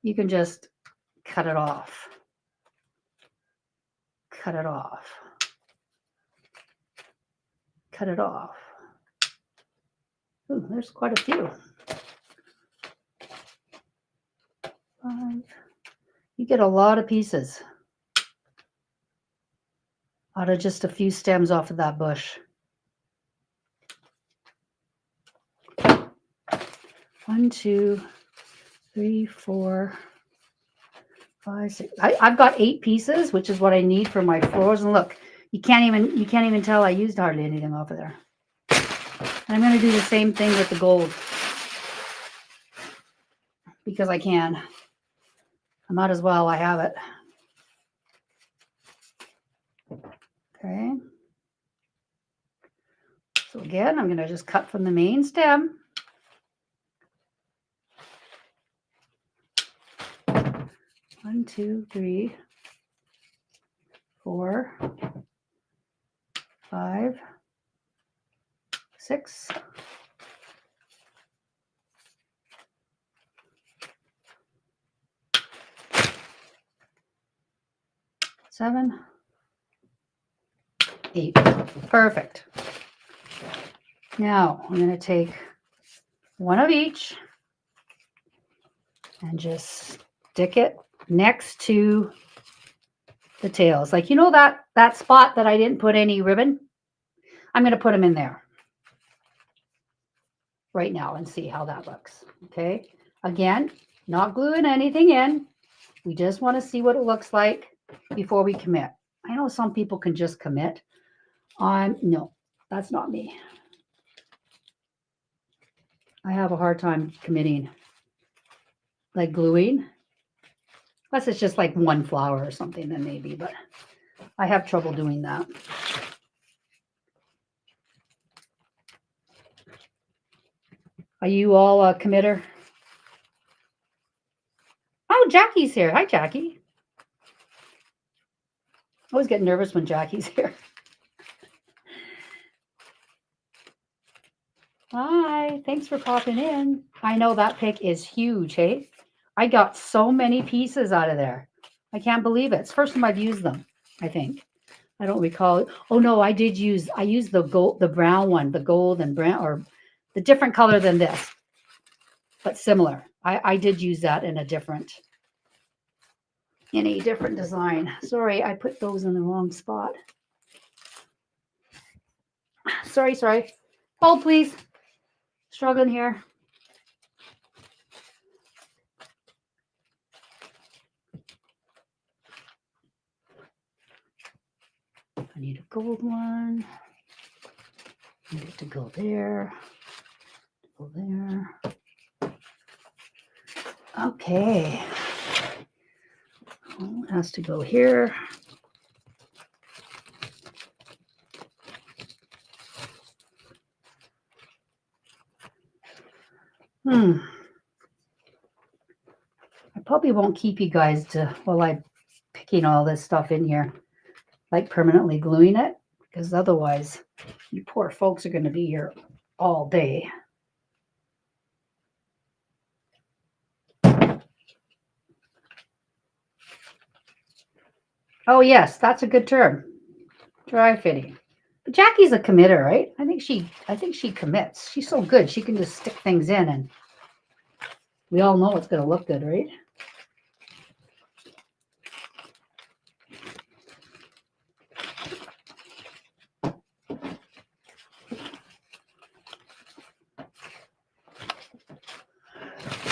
you can just cut it off. Cut it off. Cut it off. Ooh, there's quite a few. 5. You get a lot of pieces out of just a few stems off of that bush. 1, 2, 3, 4, 5, 6. I've got 8 pieces, which is what I need for my floors. And look, you can't even tell I used hardly anything off of there. And I'm going to do the same thing with the gold because I can. I might as well. I have it. Okay. So again, I'm going to just cut from the main stem. 1, 2, 3, 4, 5, 6. 7, 8. Perfect. Now I'm going to take one of each and just stick it next to the tails. Like, you know that spot that I didn't put any ribbon? I'm going to put them in there right now and see how that looks. Okay. Again, not gluing anything in. We just want to see what it looks like before we commit. I know some people can just commit. No, that's not me. I have a hard time committing, like gluing. Unless it's just like one flower or something, then maybe, but I have trouble doing that. Are you all a committer? Oh, Jackie's here. Hi, Jackie. I always get nervous when Jackie's here. Hi, thanks for popping in. I know that pick is huge, hey? I got so many pieces out of there. I can't believe it. It's the first time I've used them, I think. I don't recall it. Oh no, I used the gold, the brown one, the gold and brown, or the different color than this, but similar. I did use that in a different design. Sorry, I put those in the wrong spot. Sorry. Hold, please. Struggling here. I need a gold one. I need it to go there. Go there. Okay. Well, it has to go here. I probably won't keep you guys while I'm picking all this stuff in here, like permanently gluing it, because otherwise you poor folks are going to be here all day. Oh yes, that's a good term. Dry fitting. But Jackie's a committer, right? I think she commits. She's so good. She can just stick things in and we all know it's going to look good, right?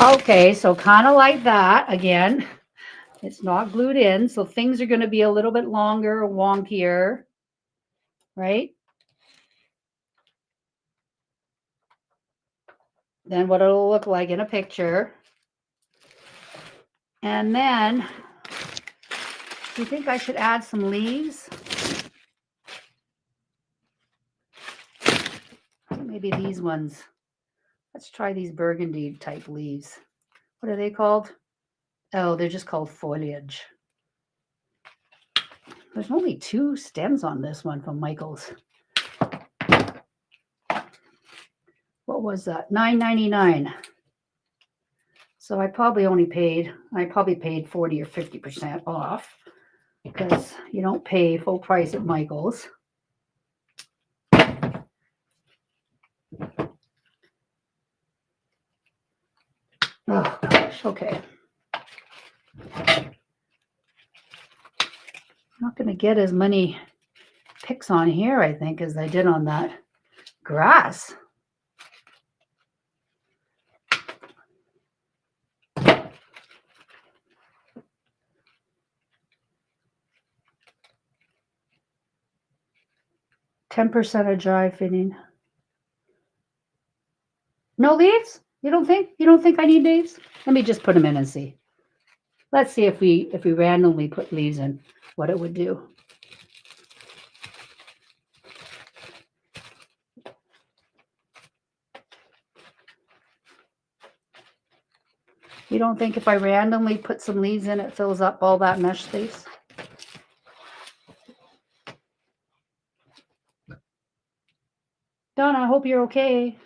Okay, so kind of like that again. It's not glued in, so things are going to be a little bit longer, wonkier, right? Than what it'll look like in a picture. And then, do you think I should add some leaves? Maybe these ones. Let's try these burgundy type leaves. What are they called? Oh, they're just called foliage. There's only 2 stems on this one from Michael's. What was that? $9.99. So I probably paid 40 or 50% off because you don't pay full price at Michael's. Oh gosh, okay. I'm not going to get as many picks on here, I think, as I did on that grass. %, of dry fitting. No leaves? You don't think I need leaves? Let me just put them in and see. Let's see if we randomly put leaves in, what it would do. You don't think if I randomly put some leaves in, it fills up all that mesh space? Donna, I hope you're okay.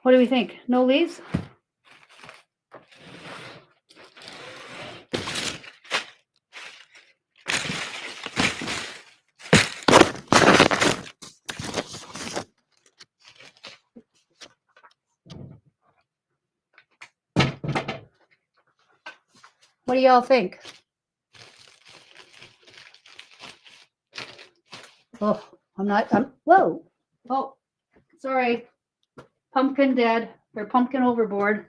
What do we think? No leaves? What do y'all think? Oh, whoa. Oh, sorry. Pumpkin dead, or pumpkin overboard.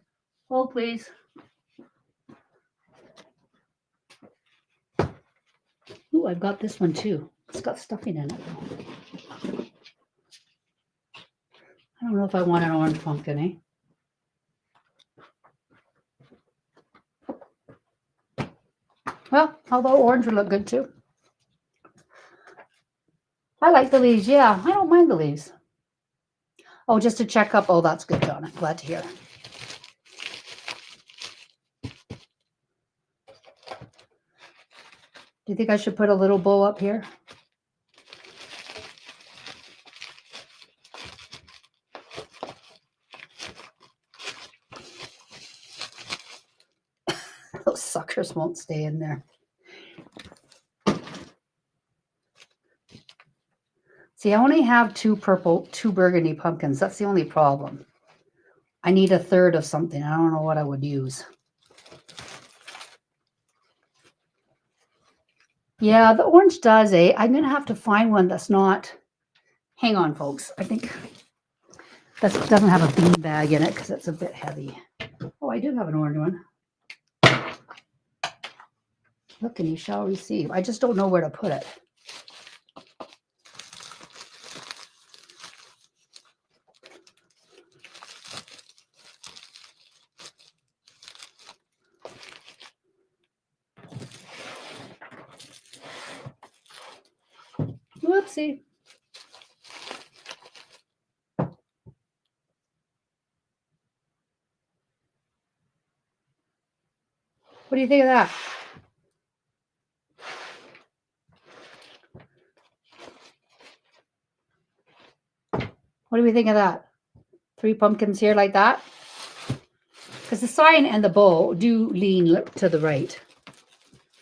Hold, please. Ooh, I've got this one too. It's got stuffing in it. I don't know if I want an orange pumpkin, eh? Well, although orange would look good too. I like the leaves, yeah. I don't mind the leaves. Oh, just to check up. Oh, that's good, Donna. Glad to hear. Do you think I should put a little bow up here? Those suckers won't stay in there. See, I only have 2 burgundy pumpkins. That's the only problem. I need a third of something. I don't know what I would use. Yeah, the orange does, eh? I'm going to have to find one that's not... Hang on, folks. I think that doesn't have a bean bag in it because it's a bit heavy. Oh, I do have an orange one. Look, and you shall receive. I just don't know where to put it. Whoopsie. What do you think of that? What do we think of that? 3 pumpkins here like that? Because the sign and the bow do lean to the right.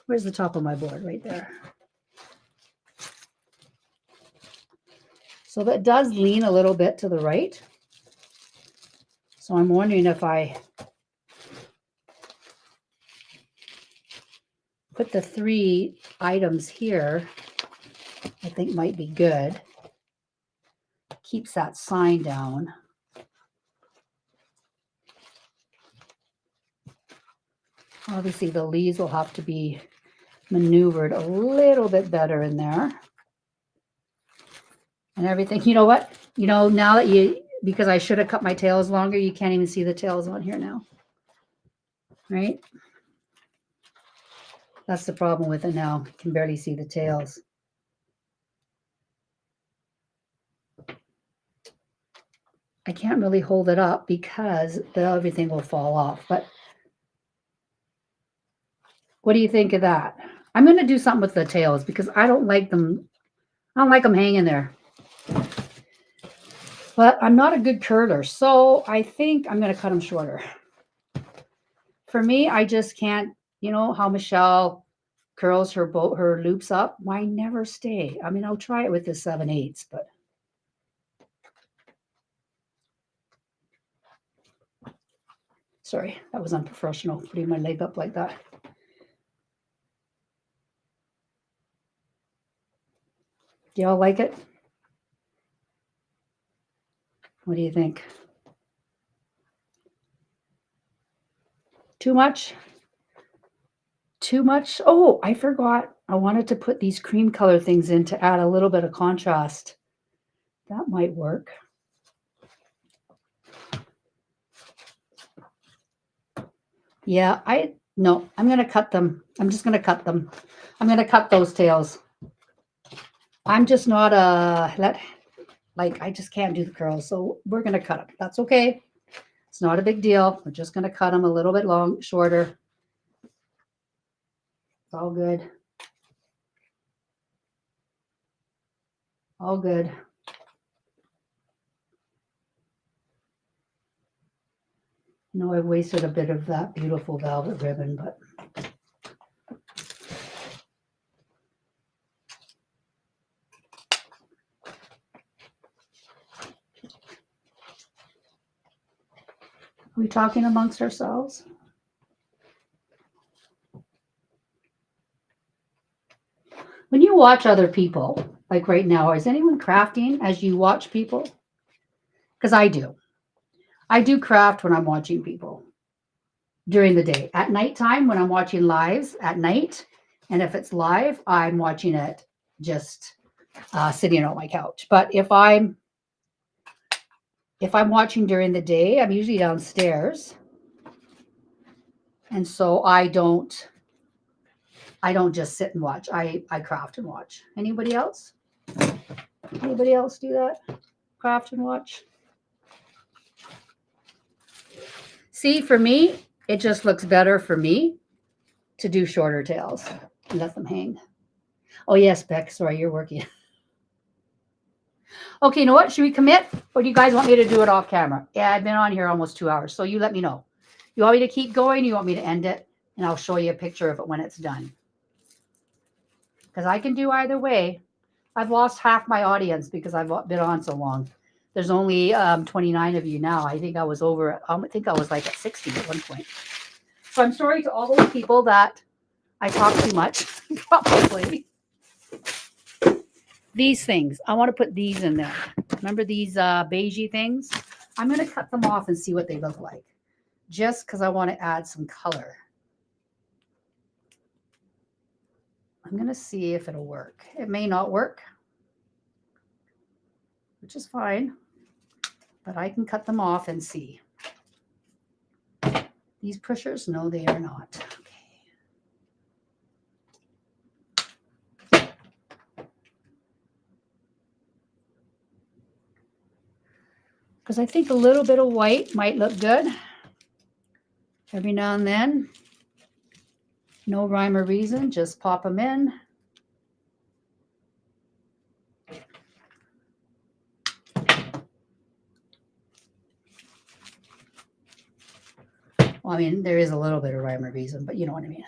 Where's the top of my board? Right there. So that does lean a little bit to the right. So I'm wondering if I put the 3 items here, I think might be good. Keeps that sign down. Obviously, the leaves will have to be maneuvered a little bit better in there. And everything. You know what? You know, now that because I should have cut my tails longer, you can't even see the tails on here now. Right? That's the problem with it now. You can barely see the tails. I can't really hold it up because everything will fall off. But what do you think of that? I'm going to do something with the tails because I don't like them. I don't like them hanging there. But I'm not a good curler, so I think I'm going to cut them shorter. For me, I just can't, you know how Michelle curls her loops up? Why never stay? I mean, I'll try it with the 7/8, but sorry, that was unprofessional, putting my leg up like that. Do y'all like it? What do you think? Too much? Too much? Oh, I forgot. I wanted to put these cream color things in to add a little bit of contrast. That might work. Yeah, no, I'm going to cut them. I'm just going to cut them. I'm going to cut those tails. I'm just not I just can't do the curls. So we're going to cut them. That's okay. It's not a big deal. We're just going to cut them a little bit shorter. It's all good. All good. I know I've wasted a bit of that beautiful velvet ribbon, but are we talking amongst ourselves? When you watch other people, like right now, is anyone crafting as you watch people? Because I do. I do craft when I'm watching people during the day. At nighttime, when I'm watching lives at night, and if it's live, I'm watching it just sitting on my couch. But if I'm watching during the day, I'm usually downstairs. And so I don't just sit and watch. I craft and watch. Anybody else? Anybody else do that? Craft and watch? See, for me, it just looks better for me to do shorter tails and let them hang. Oh, yes, Beck. Sorry, you're working. Okay, you know what? Should we commit? Or do you guys want me to do it off camera? Yeah, I've been on here almost 2 hours, so you let me know. You want me to keep going? You want me to end it? And I'll show you a picture of it when it's done. Because I can do either way. I've lost half my audience because I've been on so long. There's only 29 of you now. I think I was like at 60 at one point. So I'm sorry to all those people that I talk too much, probably. These things, I want to put these in there. Remember these beigey things? I'm going to cut them off and see what they look like, just because I want to add some color. I'm going to see if it'll work. It may not work, which is fine, but I can cut them off and see. These pushers, no, they are not. Okay. Because I think a little bit of white might look good every now and then. No rhyme or reason, just pop them in. Well, I mean, there is a little bit of rhyme or reason, but you know what I mean.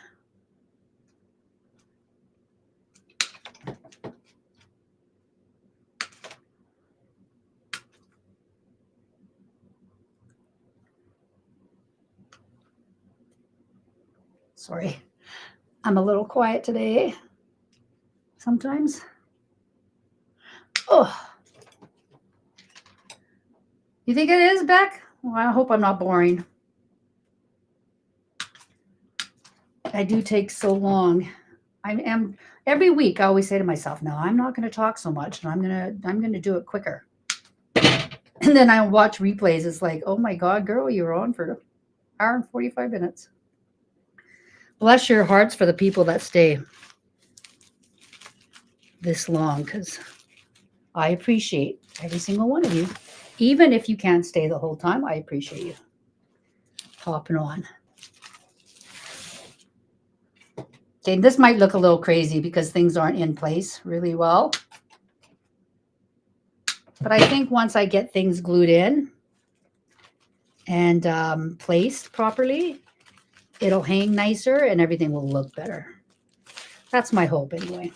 Sorry, I'm a little quiet today. Sometimes. Oh. You think it is, Beck? Well, I hope I'm not boring. I do take so long. I am every week I always say to myself, no, I'm not going to talk so much, and I'm going to do it quicker. And then I watch replays. It's like, oh my God, girl, you were on for an hour and 45 minutes. Bless your hearts for the people that stay this long, because I appreciate every single one of you. Even if you can't stay the whole time, I appreciate you hopping on. Okay, this might look a little crazy because things aren't in place really well. But I think once I get things glued in and placed properly, it'll hang nicer and everything will look better. That's my hope anyway.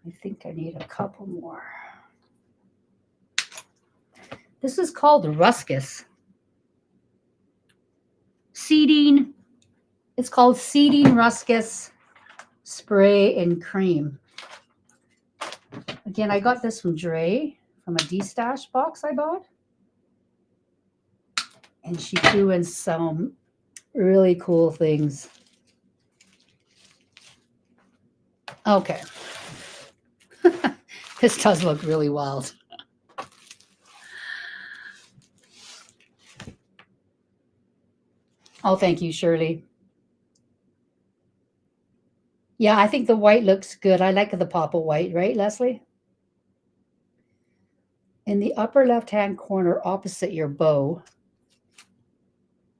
I think I need a couple more. This is called Ruscus. Seeding. It's called Seeding Ruscus Spray and Cream. Again, I got this from Dre, from a D-Stash box I bought. And she threw in some really cool things. Okay. This does look really wild. Oh, thank you, Shirley. Yeah, I think the white looks good. I like the pop of white, right, Leslie? In the upper left-hand corner opposite your bow,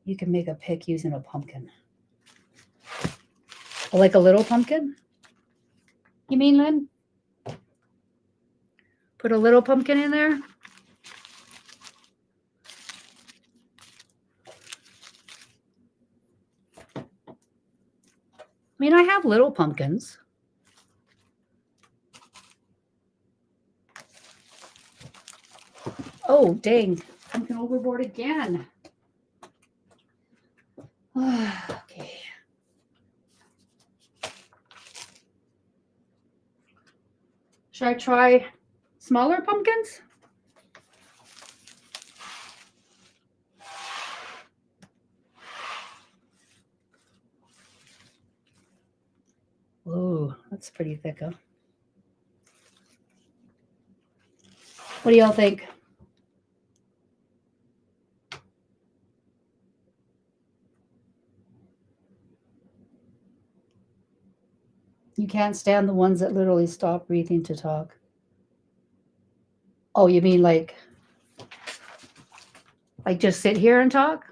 you can make a pick using a pumpkin. Like a little pumpkin? You mean, Lynn? Put a little pumpkin in there? I mean, I have little pumpkins. Oh, dang. Pumpkin overboard again. Okay. Should I try smaller pumpkins? Whoa, that's pretty thick, huh? What do y'all think? You can't stand the ones that literally stop breathing to talk. Oh, you mean like just sit here and talk?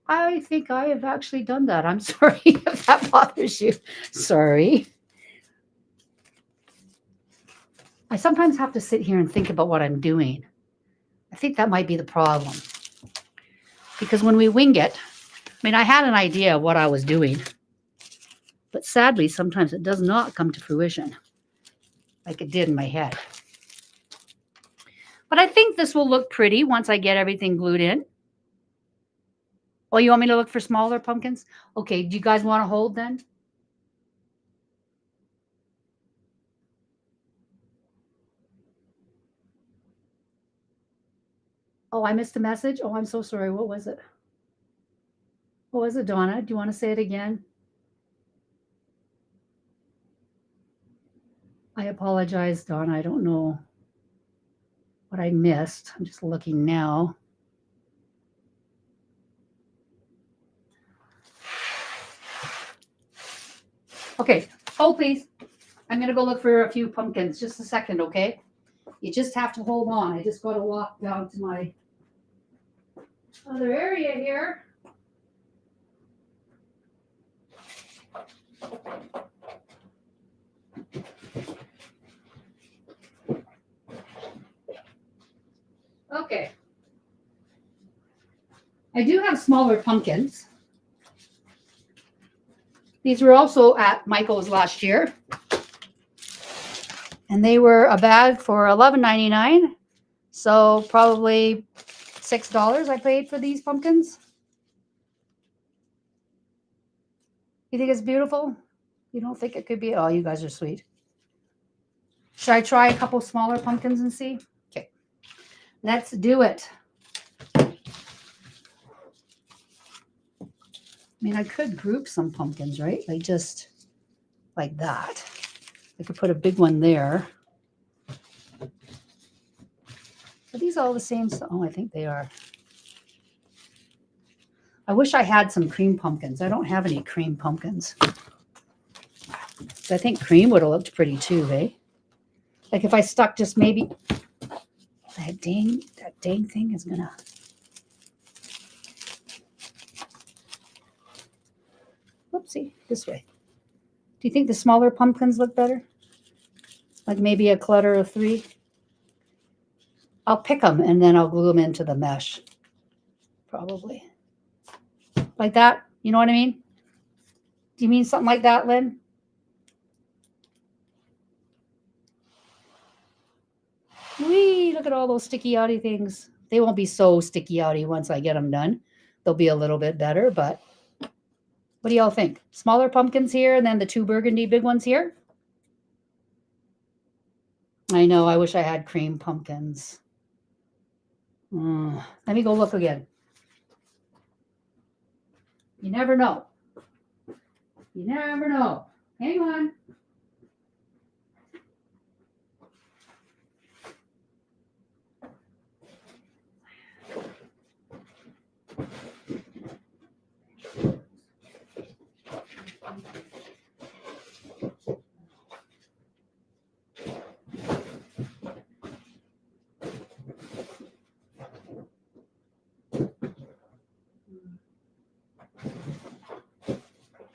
I think I have actually done that. I'm sorry if that bothers you. Sorry. I sometimes have to sit here and think about what I'm doing. I think that might be the problem. Because when we wing it, I mean, I had an idea of what I was doing. But sadly, sometimes it does not come to fruition like it did in my head. But I think this will look pretty once I get everything glued in. Oh, you want me to look for smaller pumpkins? Okay, do you guys want to hold then? Oh, I missed a message. Oh, I'm so sorry. What was it? What was it, Donna? Do you want to say it again? I apologize, Donna. I don't know what I missed. I'm just looking now. Okay. Oh, please. I'm going to go look for a few pumpkins. Just a second, okay? You just have to hold on. I just got to walk down to my other area here. Okay. I do have smaller pumpkins. These were also at Michael's last year. And they were a bag for $11.99. So probably $6 I paid for these pumpkins. You think it's beautiful? You don't think it could be? Oh, you guys are sweet. Should I try a couple smaller pumpkins and see? Okay. Let's do it. I mean, I could group some pumpkins, right? Like just like that. I could put a big one there. Are these all the same? Oh, I think they are. I wish I had some cream pumpkins. I don't have any cream pumpkins. I think cream would have looked pretty too, eh? Like if I stuck just maybe that dang thing is gonna. Whoopsie, this way. Do you think the smaller pumpkins look better? Like maybe a clutter of 3? I'll pick them and then I'll glue them into the mesh. Probably. Like that? You know what I mean? Do you mean something like that, Lynn? Whee! Look at all those sticky outy things. They won't be so sticky outy once I get them done. They'll be a little bit better, but what do y'all think? Smaller pumpkins here and then the 2 burgundy big ones here? I know. I wish I had cream pumpkins. Let me go look again. You never know. You never know. Hang on.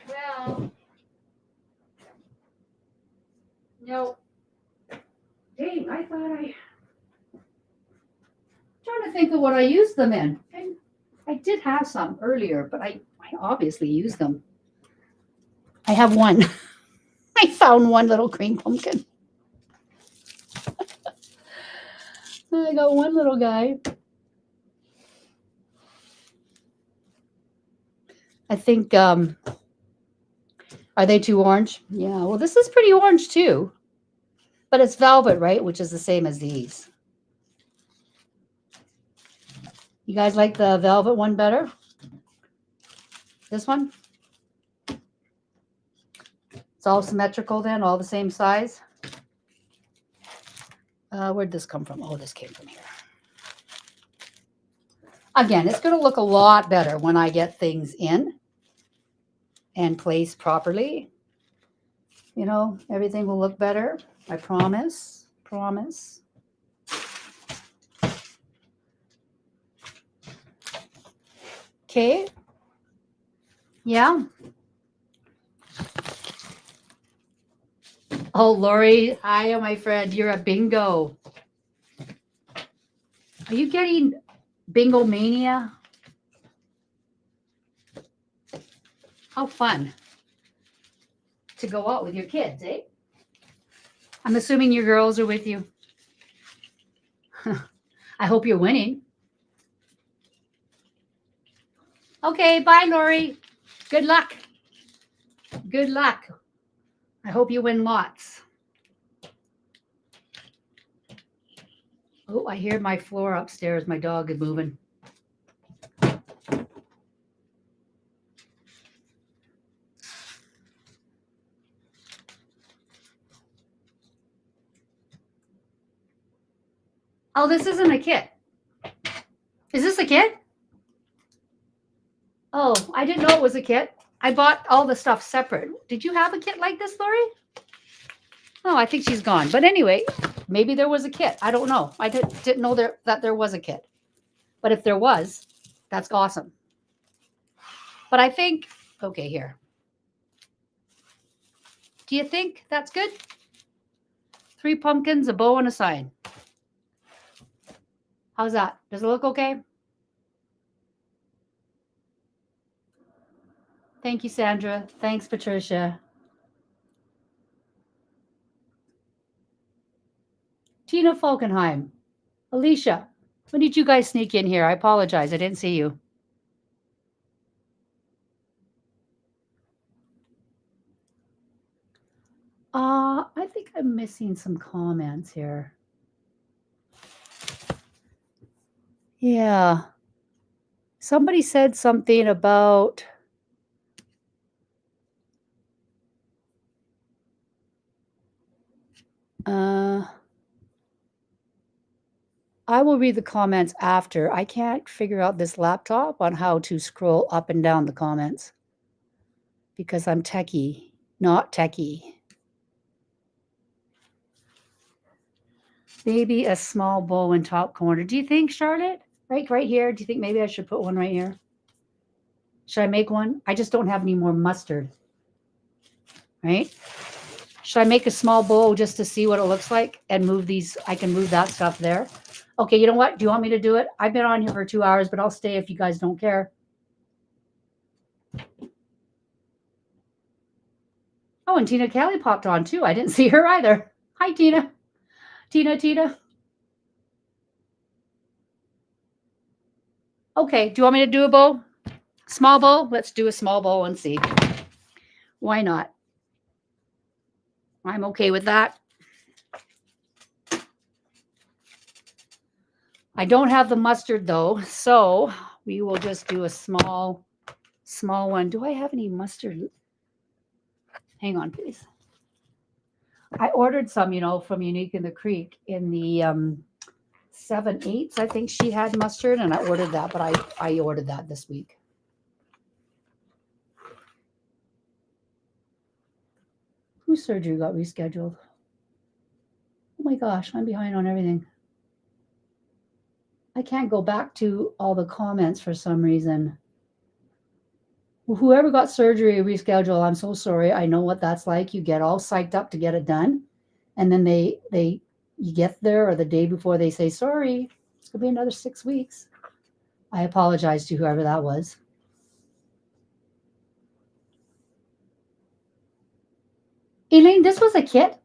Well, no. Dang, I thought I'm trying to think of what I used them in. And I did have some earlier, but I obviously used them. I have one. I found one little cream pumpkin. I got one little guy. I think, are they too orange? Yeah, well, this is pretty orange too. But it's velvet, right? Which is the same as these. You guys like the velvet one better? This one? It's all symmetrical then, all the same size. Where'd this come from? Oh, this came from here. Again, it's going to look a lot better when I get things in and placed properly. You know, everything will look better. I promise. Promise. Okay. Yeah. Oh, Lori, hi, my friend. You're a bingo. Are you getting bingo mania? How fun to go out with your kids, eh? I'm assuming your girls are with you. I hope you're winning. Okay, bye, Lori. Good luck. Good luck. I hope you win lots. Oh, I hear my floor upstairs. My dog is moving. Oh, this isn't a kit. Is this a kit? Oh, I didn't know it was a kit. I bought all the stuff separate. Did you have a kit like this, Lori? Oh, I think she's gone. But anyway, maybe there was a kit. I don't know. I didn't know that there was a kit. But if there was, that's awesome. But I think, okay, here. Do you think that's good? 3 pumpkins, a bow, and a sign. How's that? Does it look okay? Thank you, Sandra. Thanks, Patricia. Tina Falkenheim. Alicia, when did you guys sneak in here? I apologize. I didn't see you. I think I'm missing some comments here. Yeah. Somebody said something about I will read the comments after. I can't figure out this laptop on how to scroll up and down the comments because I'm techie, not techie. Maybe a small bow in top corner. Do you think, Charlotte? Right here? Do you think maybe I should put one right here? Should I make one? I just don't have any more mustard. Right? Should I make a small bowl just to see what it looks like and move these? I can move that stuff there. Okay, you know what? Do you want me to do it? I've been on here for 2 hours, but I'll stay if you guys don't care. Oh, and Tina Kelly popped on too. I didn't see her either. Hi, Tina. Tina. Okay, do you want me to do a bowl? Small bowl? Let's do a small bowl and see. Why not? I'm okay with that. I don't have the mustard though, so we will just do a small one. Do I have any mustard? Hang on, please. I ordered some, from Unique in the Creek in the 7/8. I think she had mustard, and I ordered that, but I ordered that this week. Whose surgery got rescheduled? Oh my gosh, I'm behind on everything. I can't go back to all the comments for some reason. Whoever got surgery rescheduled, I'm so sorry. I know what that's like. You get all psyched up to get it done, and then you get there or the day before they say, sorry, it's gonna be another 6 weeks. I apologize to whoever that was. Elaine, this was a kit?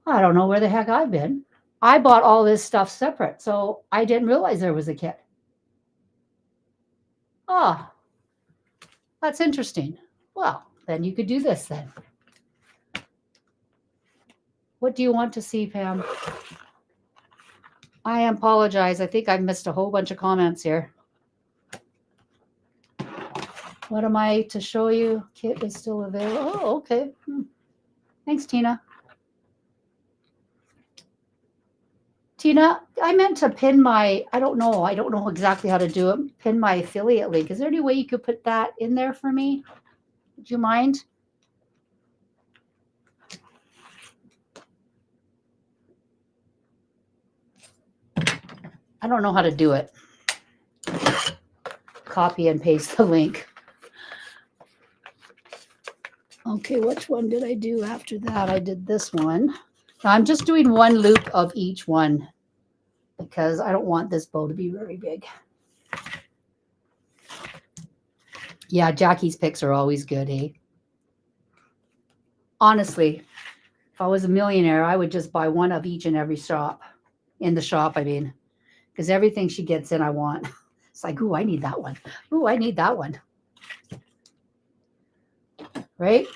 I don't know where the heck I've been. I bought all this stuff separate, so I didn't realize there was a kit. Ah, that's interesting. Well, then you could do this then. What do you want to see, Pam? I apologize. I think I've missed a whole bunch of comments here. What am I to show you? Kit is still available. Oh, okay. Thanks, Tina. Tina, I meant to pin my, I don't know exactly how to do it, pin my affiliate link. Is there any way you could put that in there for me? Would you mind? I don't know how to do it. Copy and paste the link. Okay, which one did I do after that? I did this one. Now I'm just doing one loop of each one because I don't want this bow to be very big. Yeah, Jackie's picks are always good, eh? Honestly, if I was a millionaire, I would just buy one of each in every shop. In the shop, I mean, because everything she gets in, I want. It's like, ooh, I need that one. Ooh, I need that one. Right?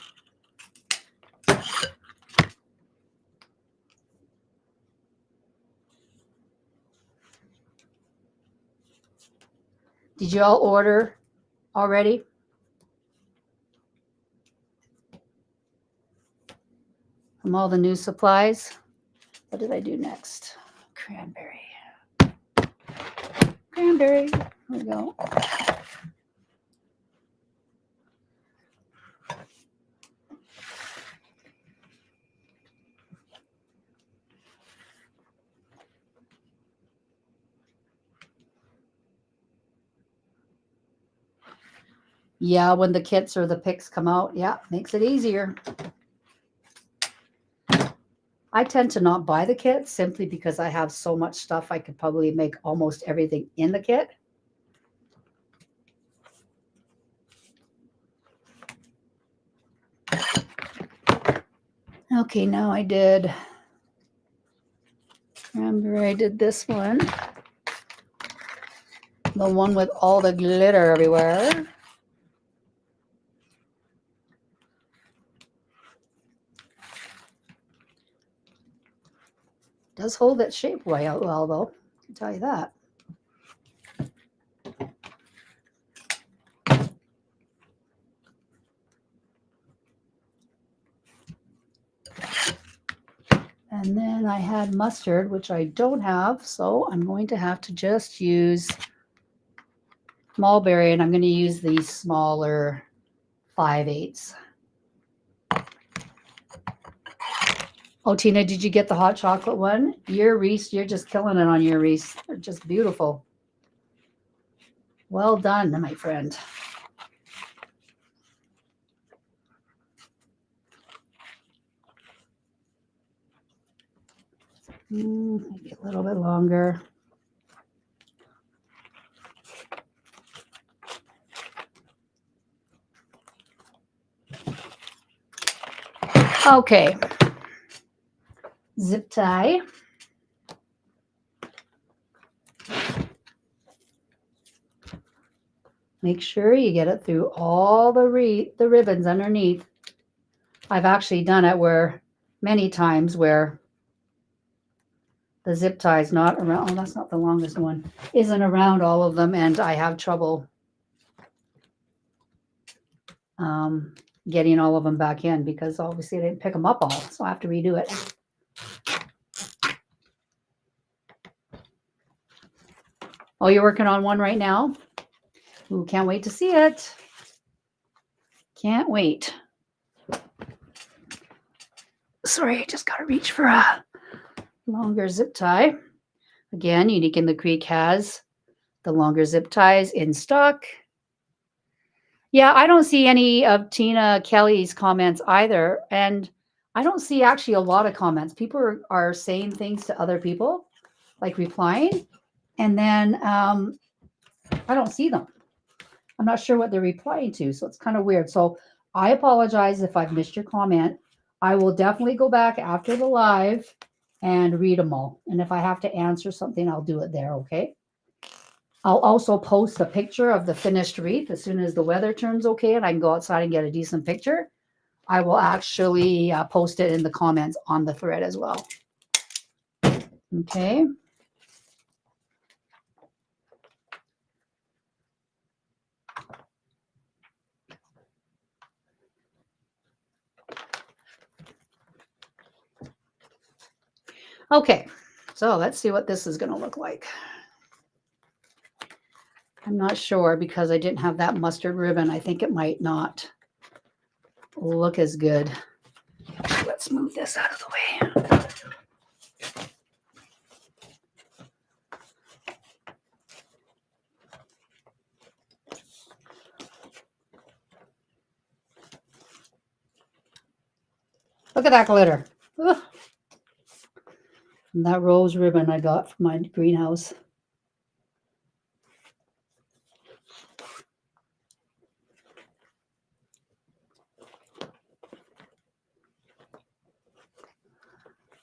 Did you all order already? From all the new supplies? What did I do next? Cranberry. Cranberry. Here we go. Yeah, when the kits or the picks come out, yeah, makes it easier. I tend to not buy the kit simply because I have so much stuff I could probably make almost everything in the kit. Okay, now I did Cranberry. I did this one. The one with all the glitter everywhere. Does hold its shape way out well, though. I can tell you that. And then I had mustard, which I don't have, so I'm going to have to just use mulberry, and I'm going to use these smaller 5/8. Oh, Tina, did you get the hot chocolate one? Your Wreaths, you're just killing it on your Wreaths. They're just beautiful. Well done, my friend. Maybe a little bit longer. Okay. Zip tie. Make sure you get it through all the ribbons underneath. I've actually done it where many times where the zip tie is not around. Oh, that's not the longest one. Isn't around all of them, and I have trouble getting all of them back in because obviously I didn't pick them up all, so I have to redo it. Oh, you're working on one right now? Ooh, can't wait to see it. Can't wait. Sorry, I just got to reach for a longer zip tie. Again, Unique in the Creek has the longer zip ties in stock. Yeah, I don't see any of Tina Kelly's comments either. And I don't see actually a lot of comments. People are saying things to other people, like replying. And then I don't see them. I'm not sure what they're replying to. So it's kind of weird. So I apologize if I've missed your comment. I will definitely go back after the live and read them all. And if I have to answer something, I'll do it there. Okay. I'll also post a picture of the finished wreath as soon as the weather turns okay and I can go outside and get a decent picture. I will actually post it in the comments on the thread as well. Okay. Okay, so let's see what this is going to look like. I'm not sure because I didn't have that mustard ribbon. I think it might not look as good. Let's move this out of the way. Look at that glitter. Ugh. And that rose ribbon I got from my greenhouse.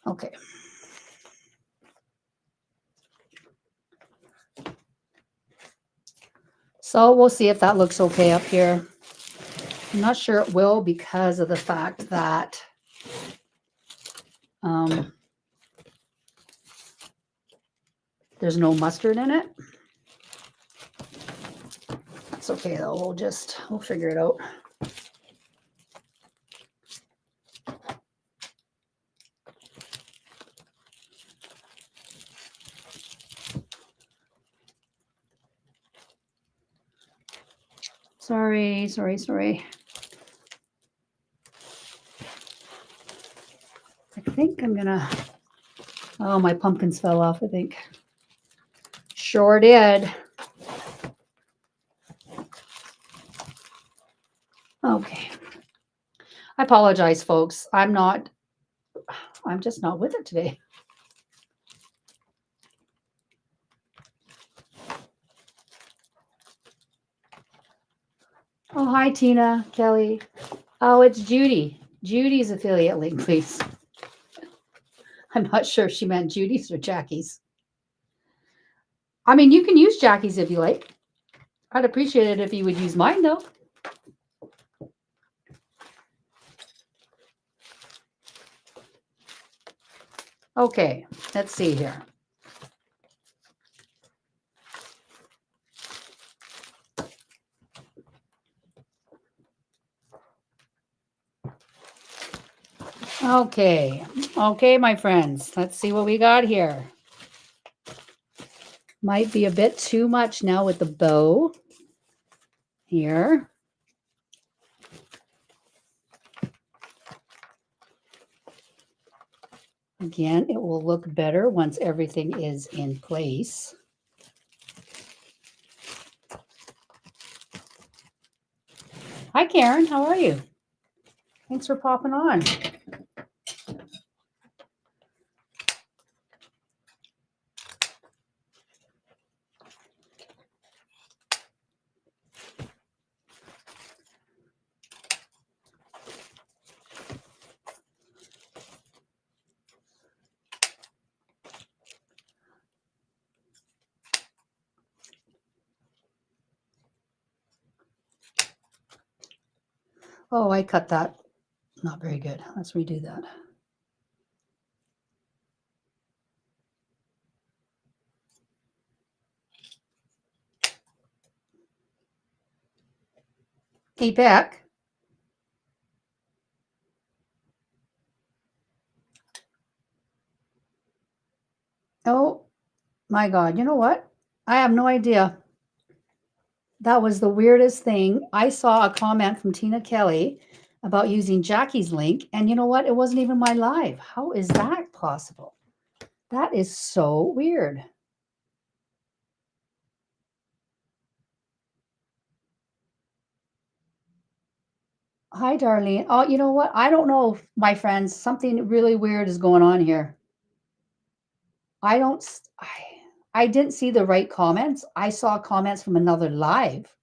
Okay. So we'll see if that looks okay up here. I'm not sure it will because of the fact that there's no mustard in it. That's okay though. We'll figure it out. Sorry. I think I'm gonna, oh, my pumpkins fell off, I think. Sure did. Okay. I apologize, folks. I'm just not with it today. Oh, hi, Tina, Kelly. Oh, it's Judy. Judy's affiliate link, please. I'm not sure if she meant Judy's or Jackie's. I mean, you can use Jackie's if you like. I'd appreciate it if you would use mine, though. Okay, let's see here. Okay, my friends, let's see what we got here. Might be a bit too much now with the bow here. Again, it will look better once everything is in place. Hi, Karen. How are you? Thanks for popping on. Oh, I cut that. Not very good. Let's redo that. Hey, Beck. Oh, my God. You know what? I have no idea. That was the weirdest thing. I saw a comment from Tina Kelly about using Jackie's link, and you know what? It wasn't even my live. How is that possible? That is so weird. Hi, Darlene. Oh, you know what? I don't know, my friends. Something really weird is going on here. I didn't see the right comments. I saw comments from another live.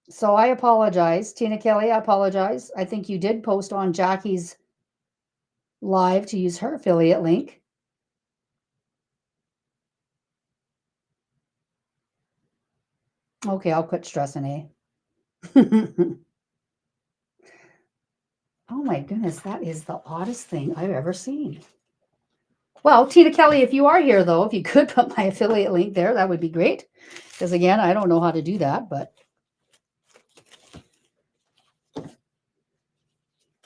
So I apologize. Tina Kelly, I apologize. I think you did post on Jackie's live to use her affiliate link. Okay, I'll quit stressing, eh? Oh my goodness, that is the oddest thing I've ever seen. Well, Tina Kelly, if you are here, though, if you could put my affiliate link there, that would be great. Because again, I don't know how to do that, but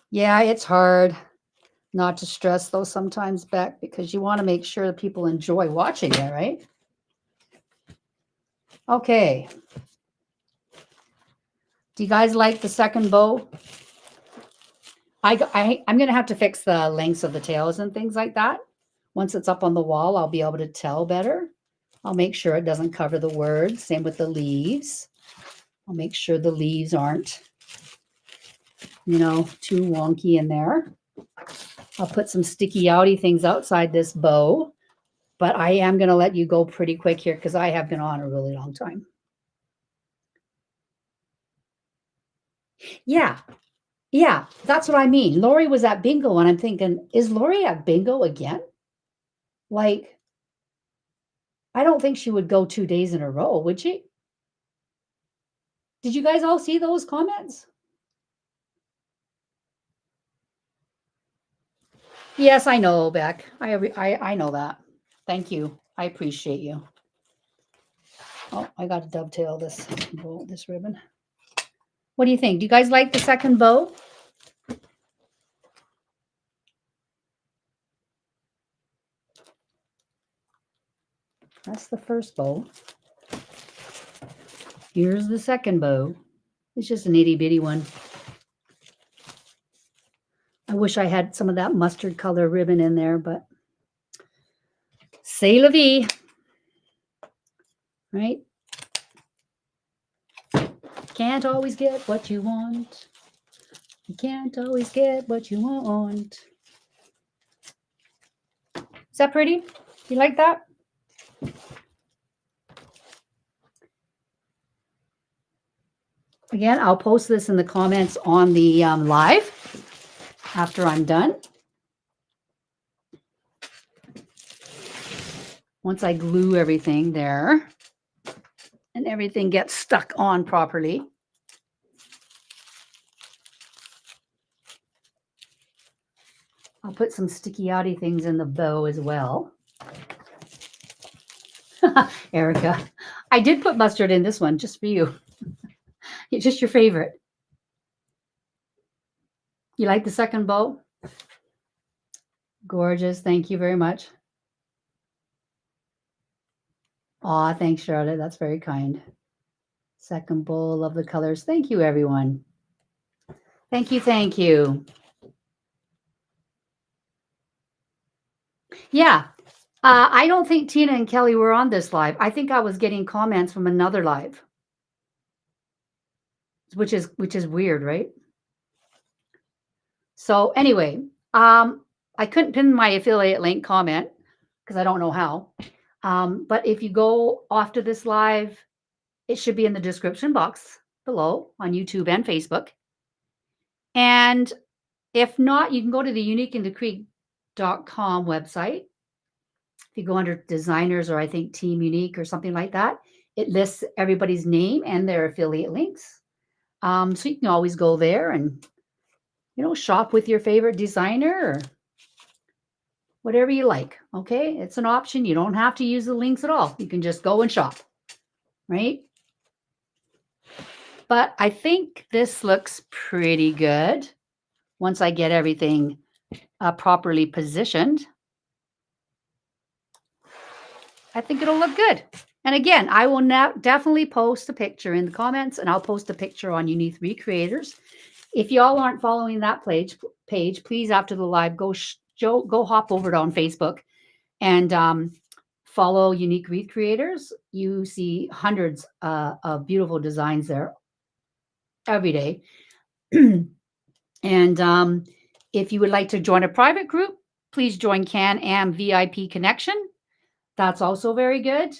yeah, it's hard not to stress though sometimes, Beck, because you want to make sure that people enjoy watching it, right? Okay. Do you guys like the second bow? I'm going to have to fix the lengths of the tails and things like that. Once it's up on the wall, I'll be able to tell better. I'll make sure it doesn't cover the words. Same with the leaves. I'll make sure the leaves aren't you know, too wonky in there. I'll put some sticky outy things outside this bow, but I am going to let you go pretty quick here because I have been on a really long time. Yeah. Yeah, that's what I mean. Lori was at bingo and I'm thinking, is Lori at bingo again? Like, I don't think she would go 2 days in a row, would she? Did you guys all see those comments? Yes, I know, Beck. I know that. Thank you. I appreciate you. Oh, I got to dovetail this bow, this ribbon. What do you think? Do you guys like the second bow? That's the first bow. Here's the second bow. It's just an itty bitty one. I wish I had some of that mustard color ribbon in there, but c'est la vie, right? Can't always get what you want. You can't always get what you want. Is that pretty? You like that? Again, I'll post this in the comments on the live after I'm done. Once I glue everything there and everything gets stuck on properly. I'll put some sticky outy things in the bow as well. Erica, I did put mustard in this one just for you. It's just your favorite. You like the second bow? Gorgeous. Thank you very much. Aw, thanks, Charlotte. That's very kind. Second bowl, love the colors. Thank you, everyone. Thank you, thank you. Yeah, I don't think Tina and Kelly were on this live. I think I was getting comments from another live, which is weird, right? So anyway, I couldn't pin my affiliate link comment because I don't know how. But if you go off to this live, it should be in the description box below on YouTube and Facebook. And if not, you can go to the uniqueinthecreek.com website. If you go under designers, or I think Team Unique or something like that, it lists everybody's name and their affiliate links. So you can always go there and, you know, shop with your favorite designer or whatever you like. Okay. It's an option. You don't have to use the links at all. You can just go and shop, right? But I think this looks pretty good once I get everything properly positioned. I think it'll look good. And again, I will now definitely post a picture in the comments, and I'll post a picture on Unique Recreators. If y'all aren't following that page, please, after the live, go hop over on Facebook and follow Unique Recreators. You see hundreds of beautiful designs there every day. And if you would like to join a private group, please join Can-Am VIP Connection. That's also very good.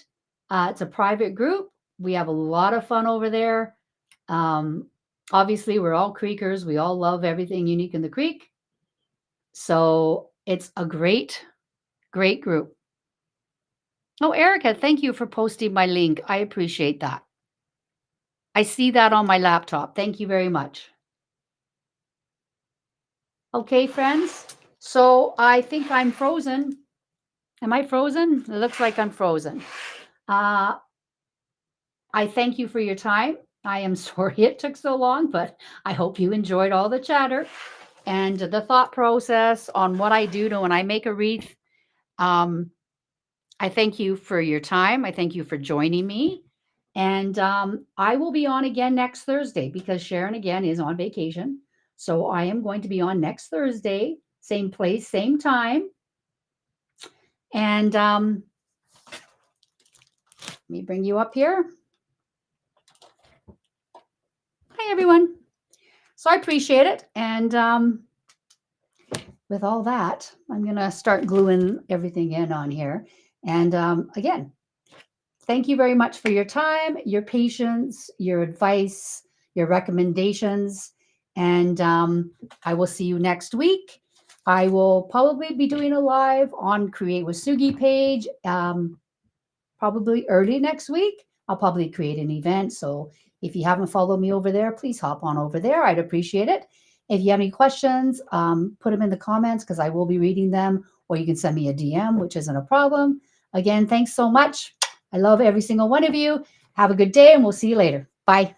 It's a private group. We have a lot of fun over there. Obviously, we're all Creekers. We all love everything unique in the Creek. So it's a great, great group. Oh, Erica, thank you for posting my link. I appreciate that. I see that on my laptop. Thank you very much. Okay, friends. So I think I'm frozen. Am I frozen? It looks like I'm frozen. I thank you for your time. I am sorry it took so long, but I hope you enjoyed all the chatter and the thought process on what I do when I make a wreath. I thank you for your time. I thank you for joining me. And I will be on again next Thursday because Sharon again is on vacation. So I am going to be on next Thursday, same place, same time. And let me bring you up here. Hi, everyone. So I appreciate it. And with all that, I'm going to start gluing everything in on here. And again, thank you very much for your time, your patience, your advice, your recommendations. And I will see you next week. I will probably be doing a live on Create with Sugi page probably early next week. I'll probably create an event. So if you haven't followed me over there, please hop on over there. I'd appreciate it. If you have any questions, put them in the comments because I will be reading them, or you can send me a DM, which isn't a problem. Again, thanks so much. I love every single one of you. Have a good day, and we'll see you later. Bye.